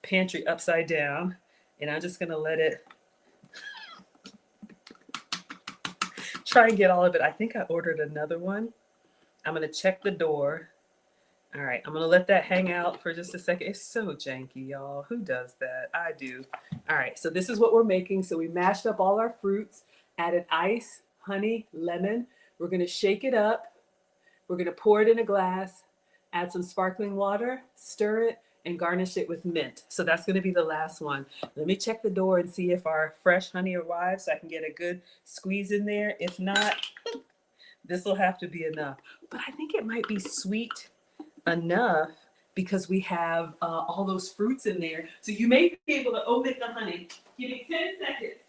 pantry upside down, and I'm just gonna let it try and get all of it. I think I ordered another one. I'm gonna check the door. All right, I'm gonna let that hang out for just a second. It's so janky, y'all. Who does that? I do. All right, so this is what we're making. So we mashed up all our fruits, added ice, honey, lemon. We're gonna shake it up. We're gonna pour it in a glass, add some sparkling water, stir it, and garnish it with mint. So that's going to be the last one. Let me check the door and see if our fresh honey arrives so I can get a good squeeze in there. If not, this will have to be enough. But I think it might be sweet enough because we have all those fruits in there. So you may be able to omit the honey. Give me 10 seconds.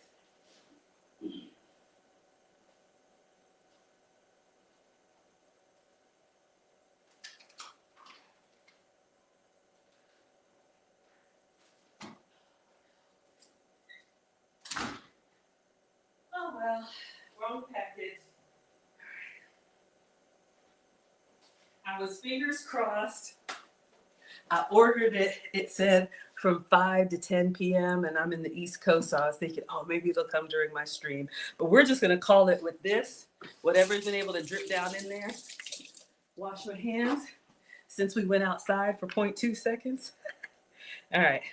Oh, well, wrong package. I was fingers crossed. I ordered it. It said from 5 to 10 p.m. and I'm in the East Coast, so I was thinking, maybe it'll come during my stream. But we're just going to call it with this. Whatever's been able to drip down in there. Wash my hands since we went outside for 0.2 seconds. All right.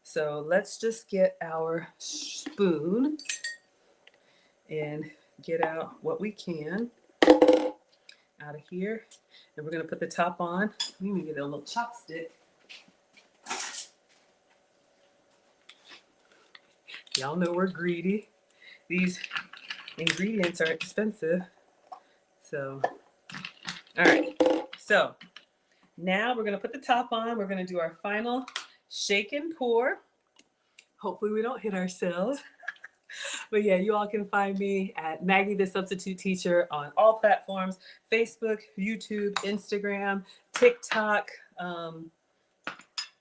So let's just get our spoon and get out what we can out of here. And we're going to put the top on. Let me get a little chopstick. Y'all know we're greedy. These ingredients are expensive. So, all right. So now we're going to put the top on. We're going to do our final shake and pour. Hopefully we don't hit ourselves. But yeah, you all can find me at Maggie the Substitute Teacher on all platforms: Facebook, YouTube, Instagram, TikTok,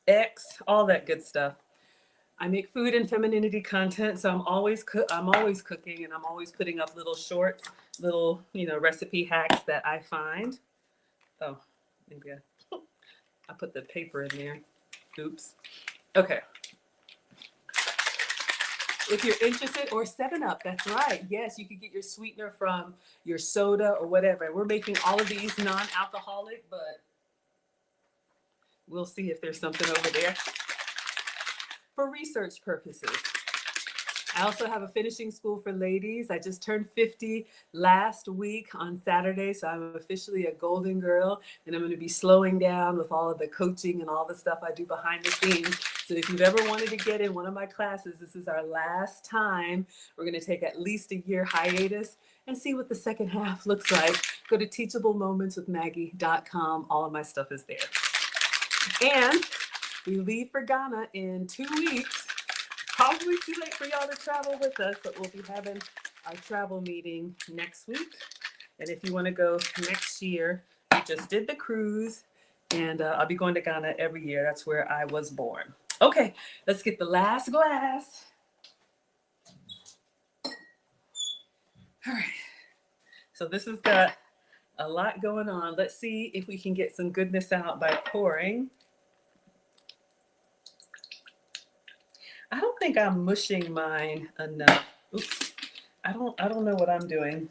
X, all that good stuff. I make food and femininity content, so I'm always cooking, and I'm always putting up little shorts, little recipe hacks that I find. Oh, maybe I put the paper in there. Oops. Okay. If you're interested, or 7-Up, that's right. Yes, you can get your sweetener from your soda or whatever. We're making all of these non-alcoholic, but We'll see if there's something over there for research purposes. I also have a finishing school for ladies. I just turned 50 last week on Saturday, so I'm officially a golden girl, and I'm going to be slowing down with all of the coaching and all the stuff I do behind the scenes. So if you've ever wanted to get in one of my classes, this is our last time. We're going to take at least a year hiatus and see what the second half looks like. Go to teachablemomentswithmaggie.com. All of my stuff is there. And we leave for Ghana in 2 weeks. Probably too late for y'all to travel with us, but we'll be having our travel meeting next week. And if you want to go next year, we just did the cruise, and I'll be going to Ghana every year. That's where I was born. Okay, let's get the last glass. All right, so this has got a lot going on. Let's see if we can get some goodness out by pouring. I don't think I'm mushing mine enough. Oops. I don't know what I'm doing,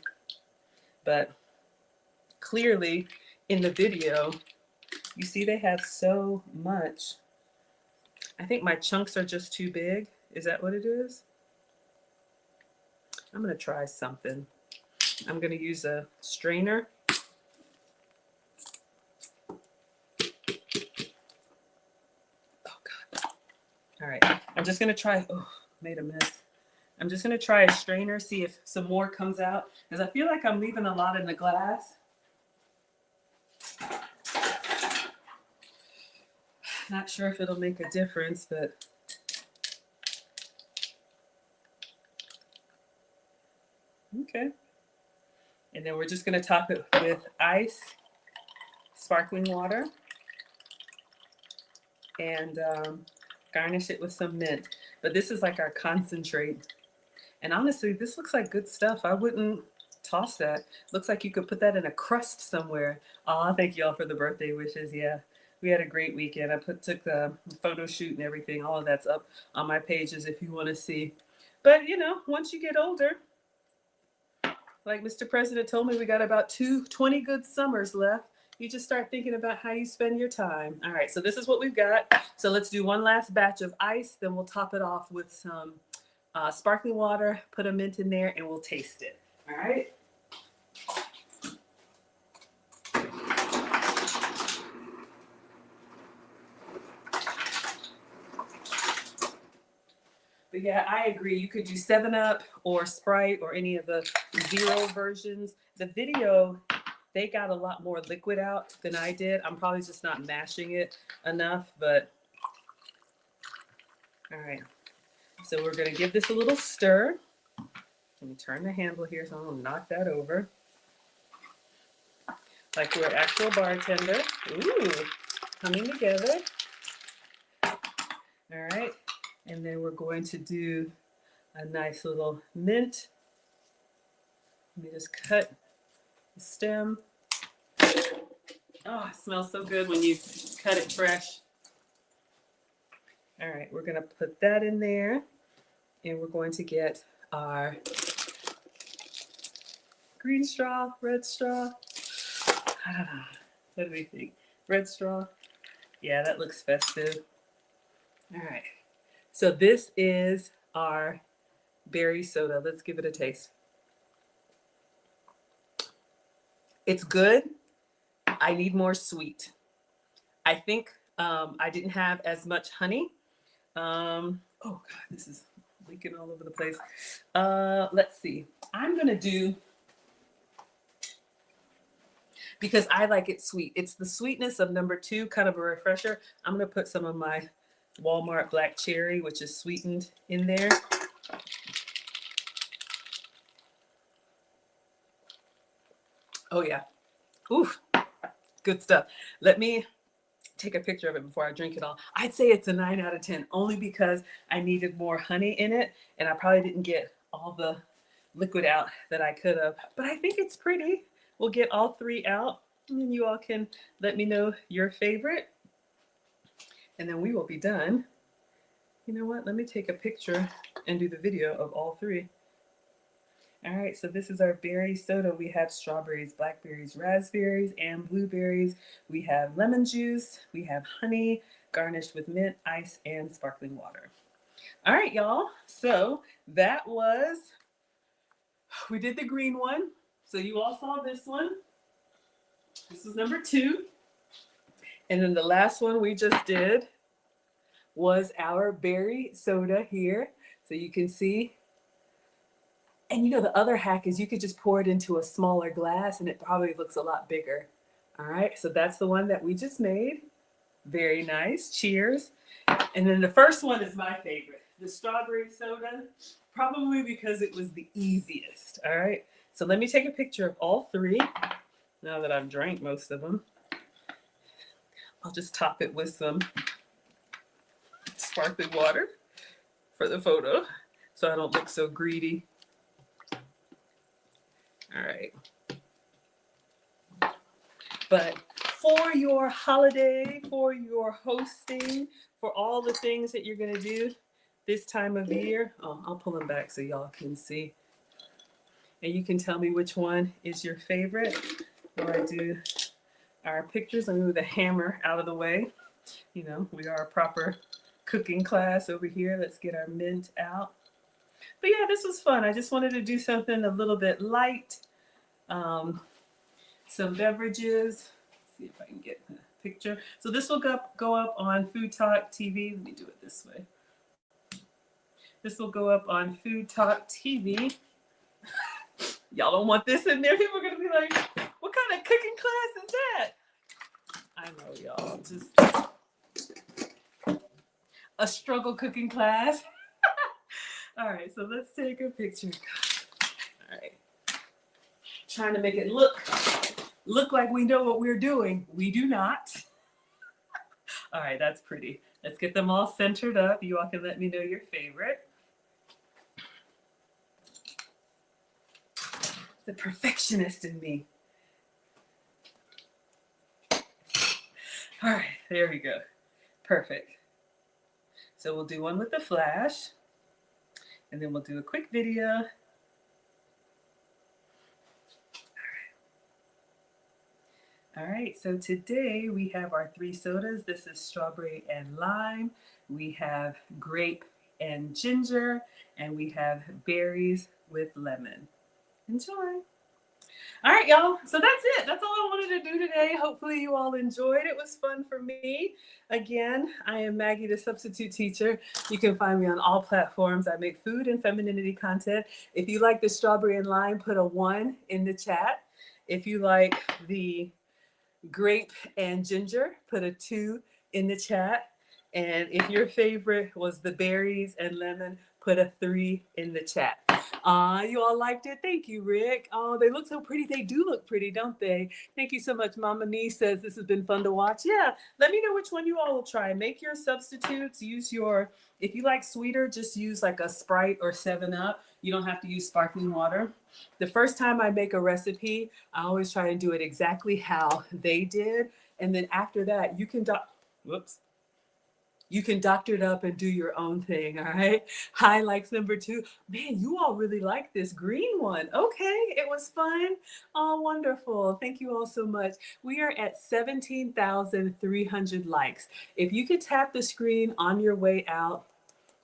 but clearly in the video, you see they have so much. I think my chunks are just too big. Is that what it is? I'm gonna try something. I'm gonna use a strainer. All right, I'm just gonna try, oh, made a mess. I'm just gonna try a strainer, see if some more comes out, because I feel like I'm leaving a lot in the glass. Not sure if it'll make a difference, but. Okay. And then we're just gonna top it with ice, sparkling water, and garnish it with some mint. But this is like our concentrate. And honestly, this looks like good stuff. I wouldn't toss that. Looks like you could put that in a crust somewhere. Oh, thank you all for the birthday wishes. Yeah, we had a great weekend. I took the photo shoot and everything. All of that's up on my pages if you want to see. But you know, once you get older, like Mr. President told me, we got about 20 good summers left. You just start thinking about how you spend your time. All right, so this is what we've got. So let's do one last batch of ice, then we'll top it off with some sparkling water, put a mint in there, and we'll taste it. All right. But yeah, I agree. You could do 7-Up or Sprite or any of the zero versions. The video, they got a lot more liquid out than I did. I'm probably just not mashing it enough, but all right. So we're gonna give this a little stir. Let me turn the handle here so I don't knock that over. Like we're an actual bartender. Ooh, coming together. All right. And then we're going to do a nice little mint. Let me just cut the stem. Oh, it smells so good when you cut it fresh. All right, we're gonna put that in there, and we're going to get our green straw, red straw. What do we think? Red straw? Yeah, that looks festive. All right, so this is our berry soda. Let's give it a taste. It's good. I need more sweet. I think I didn't have as much honey. Oh God, this is leaking all over the place. Let's see. I'm gonna do, because I like it sweet. It's the sweetness of number 2, kind of a refresher. I'm gonna put some of my Walmart black cherry, which is sweetened, in there. Oh yeah. Oof. Good stuff. Let me take a picture of it before I drink it all. I'd say it's a 9 out of 10, only because I needed more honey in it, and I probably didn't get all the liquid out that I could have. But I think it's pretty. We'll get all 3 out, and then you all can let me know your favorite, and then we will be done. You know what? Let me take a picture and do the video of all 3. All right, so this is our berry soda. We have strawberries, blackberries, raspberries, and blueberries. We have lemon juice. We have honey garnished with mint, ice, and sparkling water. All right, y'all. So that was, we did the green one. So you all saw this one. This is number 2. And then the last one we just did was our berry soda here. So you can see. And you know, the other hack is you could just pour it into a smaller glass and it probably looks a lot bigger. All right, so that's the one that we just made. Very nice. Cheers. And then the first one is my favorite, the strawberry soda, probably because it was the easiest. All right, so let me take a picture of all 3. Now that I've drank most of them, I'll just top it with some sparkling water for the photo so I don't look so greedy. All right. But for your holiday, for your hosting, for all the things that you're going to do this time of year, I'll pull them back so y'all can see. And you can tell me which one is your favorite. While I do our pictures, let me move the hammer out of the way. You know, we are a proper cooking class over here. Let's get our mint out. But yeah, this was fun. I just wanted to do something a little bit light. Some beverages. Let's see if I can get the picture. So this will go up on Food Talk TV. Let me do it this way. This will go up on Food Talk TV. Y'all don't want this in there. People are going to be like, what kind of cooking class is that? I know, y'all. Just a struggle cooking class. All right, so let's take a picture. All right. Trying to make it look like we know what we're doing. We do not. All right, that's pretty. Let's get them all centered up. You all can let me know your favorite. The perfectionist in me. All right, there we go. Perfect. So we'll do one with the flash, and then we'll do a quick video. All right, so today we have our 3 sodas. This is strawberry and lime. We have grape and ginger, and we have berries with lemon. Enjoy. All right, y'all. So that's it. That's all I wanted to do today. Hopefully you all enjoyed. It was fun for me. Again, I am Maggie, the substitute teacher. You can find me on all platforms. I make food and femininity content. If you like the strawberry and lime, put a 1 in the chat. If you like the grape and ginger, put a 2 in the chat. And if your favorite was the berries and lemon, put a 3 in the chat. You all liked it. Thank you, Rick. Oh, they look so pretty. They do look pretty, don't they? Thank you so much. Mama Nee says this has been fun to watch. Yeah, let me know which one you all will try. Make your substitutes. Use your, if you like sweeter, just use like a Sprite or 7-Up. You don't have to use sparkling water. The first time I make a recipe, I always try to do it exactly how they did. And then after that, you can you can doctor it up and do your own thing, all right? Hi, likes number 2. Man, you all really like this green one. Okay, it was fun. Oh, wonderful. Thank you all so much. We are at 17,300 likes. If you could tap the screen on your way out,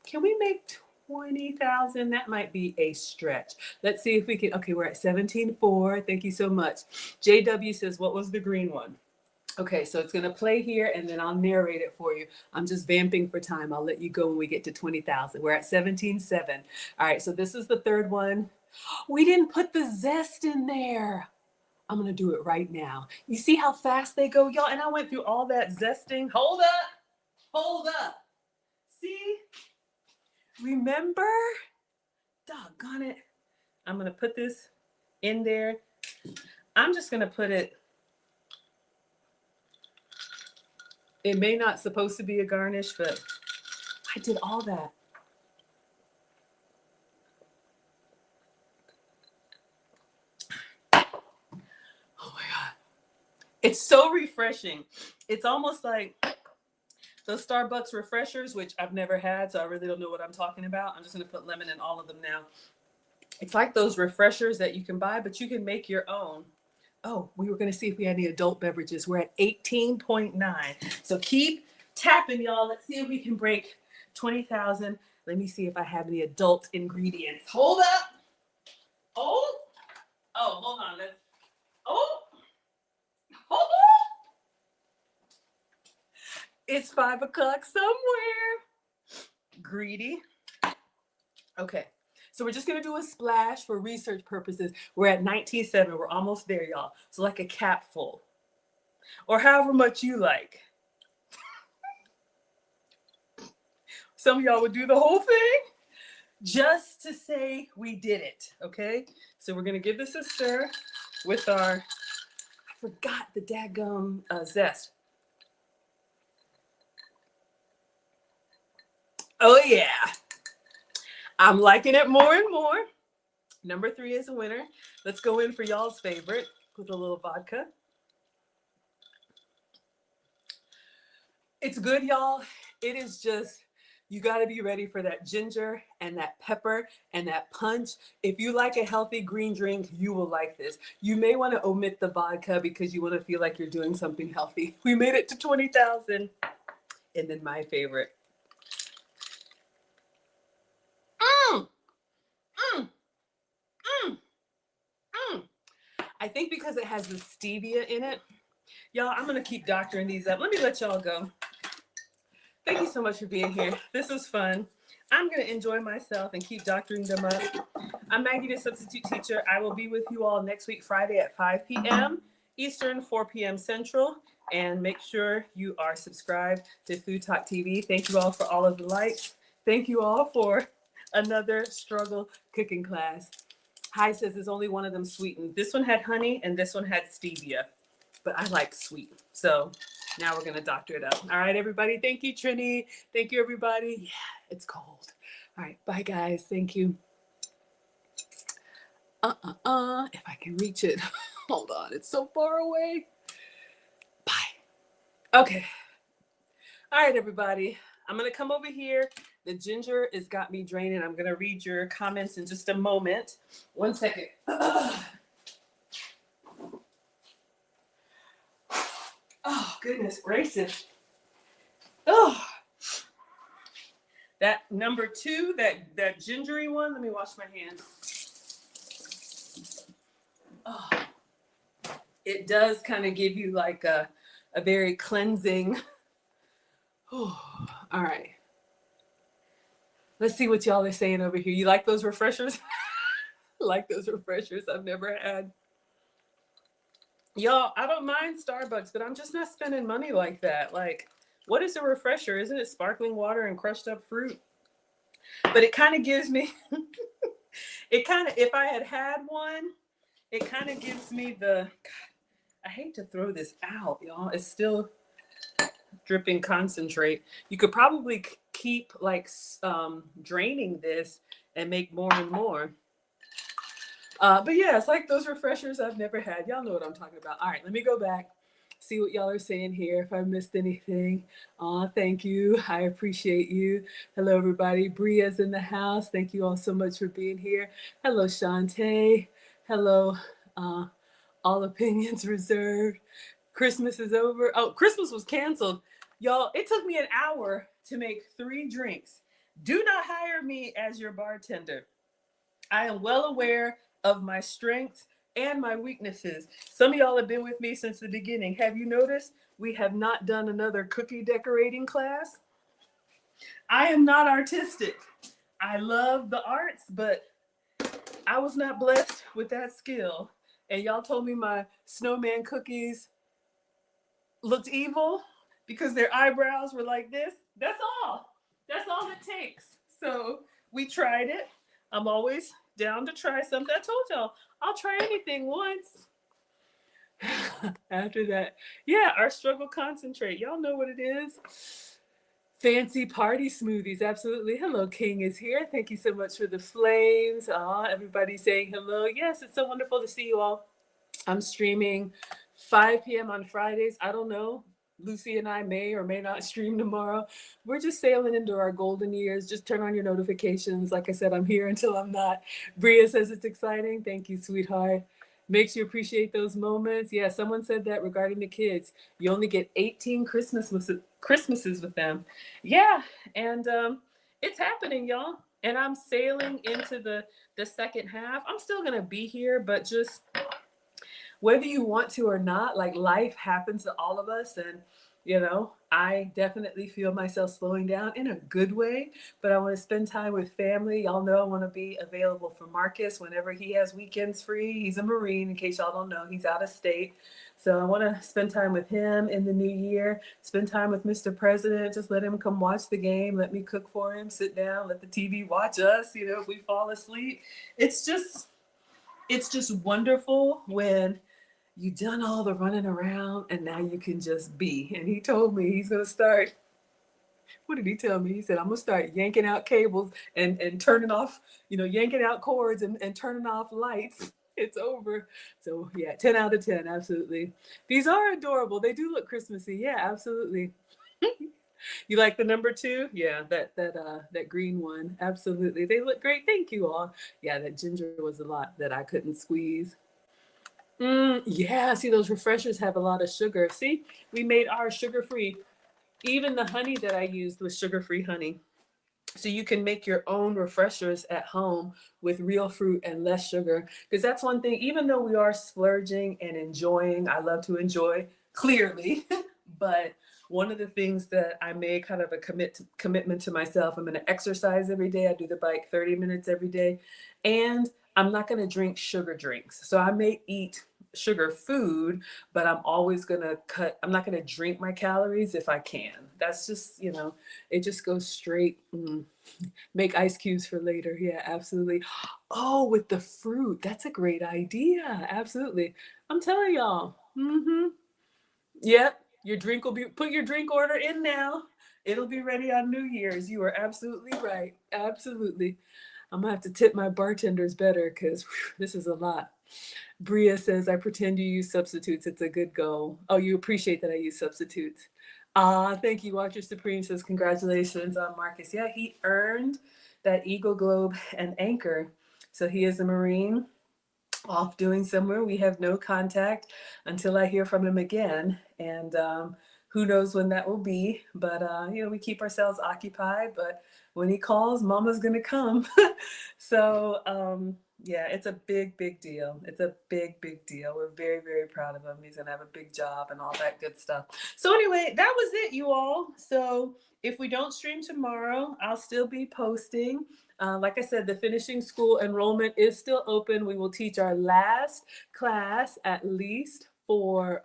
can we make 20,000? That might be a stretch. Let's see if we can. Okay, we're at 17,400. Thank you so much. JW says, what was the green one? Okay, so it's going to play here and then I'll narrate it for you. I'm just vamping for time. I'll let you go when we get to 20,000. We're at 17,700. All right, so this is the third one. We didn't put the zest in there. I'm going to do it right now. You see how fast they go, y'all? And I went through all that zesting. Hold up. Hold up. See? Remember? Doggone it. I'm going to put this in there. I'm just going to put it. It may not supposed to be a garnish, but I did all that. Oh my God. It's so refreshing. It's almost like those Starbucks refreshers, which I've never had, so I really don't know what I'm talking about. I'm just going to put lemon in all of them now. It's like those refreshers that you can buy, but you can make your own. Oh, we were going to see if we had any adult beverages. We're at 18.9. So keep tapping, y'all. Let's see if we can break 20,000. Let me see if I have any adult ingredients. Hold up. Oh, hold on. Oh, it's 5 o'clock somewhere. Greedy. Okay. So we're just going to do a splash for research purposes. We're at 19.7. We're almost there, y'all. So like a cap full. Or however much you like. Some of y'all would do the whole thing just to say we did it, okay? So we're going to give this a stir with our, I forgot the daggum zest. Oh, yeah. I'm liking it more and more. Number 3 is a winner. Let's go in for y'all's favorite with a little vodka. It's good, y'all. It is just, you got to be ready for that ginger and that pepper and that punch. If you like a healthy green drink, you will like this. You may want to omit the vodka because you want to feel like you're doing something healthy. We made it to 20,000. And then my favorite. I think because it has the stevia in it. Y'all, I'm going to keep doctoring these up. Let me let y'all go. Thank you so much for being here. This was fun. I'm going to enjoy myself and keep doctoring them up. I'm Maggie, the substitute teacher. I will be with you all next week, Friday at 5 p.m. Eastern, 4 p.m. Central. And make sure you are subscribed to Food Talk TV. Thank you all for all of the likes. Thank you all for another struggle cooking class. Hi says there's only one of them sweetened. This one had honey and this one had stevia. But I like sweet. So now we're going to doctor it up. All right, everybody. Thank you, Trini. Thank you, everybody. Yeah, it's cold. All right. Bye, guys. Thank you. If I can reach it. Hold on. It's so far away. Bye. Okay. All right, everybody. I'm going to come over here. The ginger has got me draining. I'm going to read your comments in just a moment. 1 second. Oh, goodness gracious. Oh, that number 2, that gingery one. Let me wash my hands. Oh, it does kind of give you like a very cleansing. Oh, all right. Let's see what y'all are saying over here. You like those refreshers? Like those refreshers I've never had. Y'all, I don't mind Starbucks, but I'm just not spending money like that. Like, what is a refresher? Isn't it sparkling water and crushed up fruit? But it kind of gives me, if I had one, it kind of gives me the, I hate to throw this out, y'all. It's still dripping concentrate. You could probably keep like draining this and make more and more. But yeah, it's like those refreshers I've never had. Y'all know what I'm talking about. All right, let me go back, see what y'all are saying here. If I missed anything, thank you. I appreciate you. Hello, everybody. Bria's in the house. Thank you all so much for being here. Hello, Shantae. Hello, all opinions reserved. Christmas is over. Oh, Christmas was canceled. Y'all, it took me an hour to make 3 drinks. Do not hire me as your bartender. I am well aware of my strengths and my weaknesses. Some of y'all have been with me since the beginning. Have you noticed we have not done another cookie decorating class? I am not artistic. I love the arts, but I was not blessed with that skill. And y'all told me my snowman cookies looked evil because their eyebrows were like this. That's all. That's all it takes. So we tried it. I'm always down to try something. I told y'all, I'll try anything once. After that, yeah, our struggle concentrate. Y'all know what it is. Fancy party smoothies, absolutely. Hello, King is here. Thank you so much for the flames. Everybody saying hello. Yes, it's so wonderful to see you all. I'm streaming 5 p.m. on Fridays. I don't know. Lucy and I may or may not stream tomorrow. We're just sailing into our golden years. Just turn on your notifications. Like I said, I'm here until I'm not. Bria says it's exciting. Thank you, sweetheart. Makes you appreciate those moments. Yeah, someone said that regarding the kids. You only get 18 Christmases with them. Yeah, and it's happening, y'all. And I'm sailing into the second half. I'm still gonna be here, but just whether you want to or not, like life happens to all of us. And, I definitely feel myself slowing down in a good way, but I want to spend time with family. Y'all know I want to be available for Marcus whenever he has weekends free. He's a Marine, in case y'all don't know, he's out of state. So I want to spend time with him in the new year, spend time with Mr. President, just let him come watch the game, let me cook for him, sit down, let the TV watch us, if we fall asleep. It's just wonderful when you've done all the running around and now you can just be. And he told me he's going to start. What did he tell me? He said, I'm going to start yanking out cables and turning off, yanking out cords and turning off lights. It's over. So yeah, 10 out of 10. Absolutely. These are adorable. They do look Christmassy. Yeah, absolutely. You like the number 2? Yeah, that green one. Absolutely. They look great. Thank you all. Yeah, that ginger was a lot that I couldn't squeeze. Yeah, see, those refreshers have a lot of sugar. See, we made ours sugar-free. Even the honey that I used was sugar-free honey. So you can make your own refreshers at home with real fruit and less sugar. Because that's one thing, even though we are splurging and enjoying, I love to enjoy, clearly. But one of the things that I made kind of a commitment to myself, I'm going to exercise every day. I do the bike 30 minutes every day. And I'm not going to drink sugar drinks. So I may eat sugar food, but I'm always going to I'm not going to drink my calories if I can. That's just, it just goes straight. Make ice cubes for later. Yeah, absolutely. Oh, with the fruit. That's a great idea. Absolutely. I'm telling y'all. Yep. Your drink will be, put your drink order in now. It'll be ready on New Year's. You are absolutely right. Absolutely. I'm gonna have to tip my bartenders better because this is a lot. Bria says, I pretend you use substitutes. It's a good goal. Oh, you appreciate that I use substitutes. Thank you. Watcher Supreme says, congratulations on Marcus. Yeah, he earned that Eagle Globe and Anchor. So he is a Marine off doing somewhere. We have no contact until I hear from him again. And who knows when that will be. But, we keep ourselves occupied. But when he calls, mama's going to come. So, yeah, it's a big, big deal. It's a big, big deal. We're very, very proud of him. He's going to have a big job and all that good stuff. So anyway, that was it, you all. So if we don't stream tomorrow, I'll still be posting. Like I said, the finishing school enrollment is still open. We will teach our last class at least for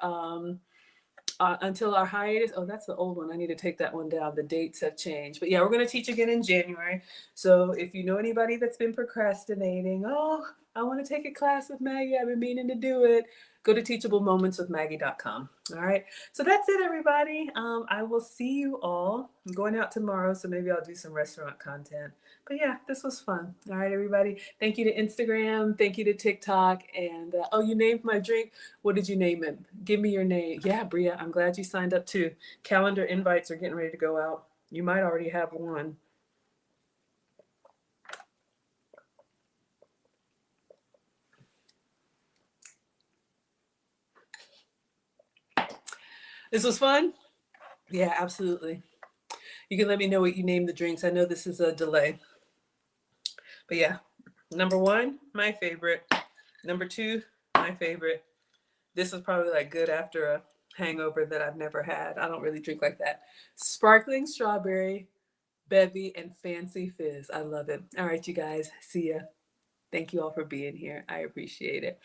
until our hiatus. Oh, that's the old one. I need to take that one down. The dates have changed. But yeah, we're going to teach again in January. So if you know anybody that's been procrastinating, oh, I want to take a class with Maggie, I've been meaning to do it, go to teachablemomentswithmaggie.com. All right. So that's it, everybody. I will see you all. I'm going out tomorrow, so maybe I'll do some restaurant content. But yeah, this was fun. All right, everybody. Thank you to Instagram. Thank you to TikTok. And oh, you named my drink. What did you name it? Give me your name. Yeah, Bria, I'm glad you signed up too. Calendar invites are getting ready to go out. You might already have one. This was fun? Yeah, absolutely. You can let me know what you name the drinks. I know this is a delay. But yeah, number 1, my favorite. Number 2, my favorite. This is probably like good after a hangover that I've never had. I don't really drink like that. Sparkling strawberry, bevy, and fancy fizz. I love it. All right, you guys. See ya. Thank you all for being here. I appreciate it.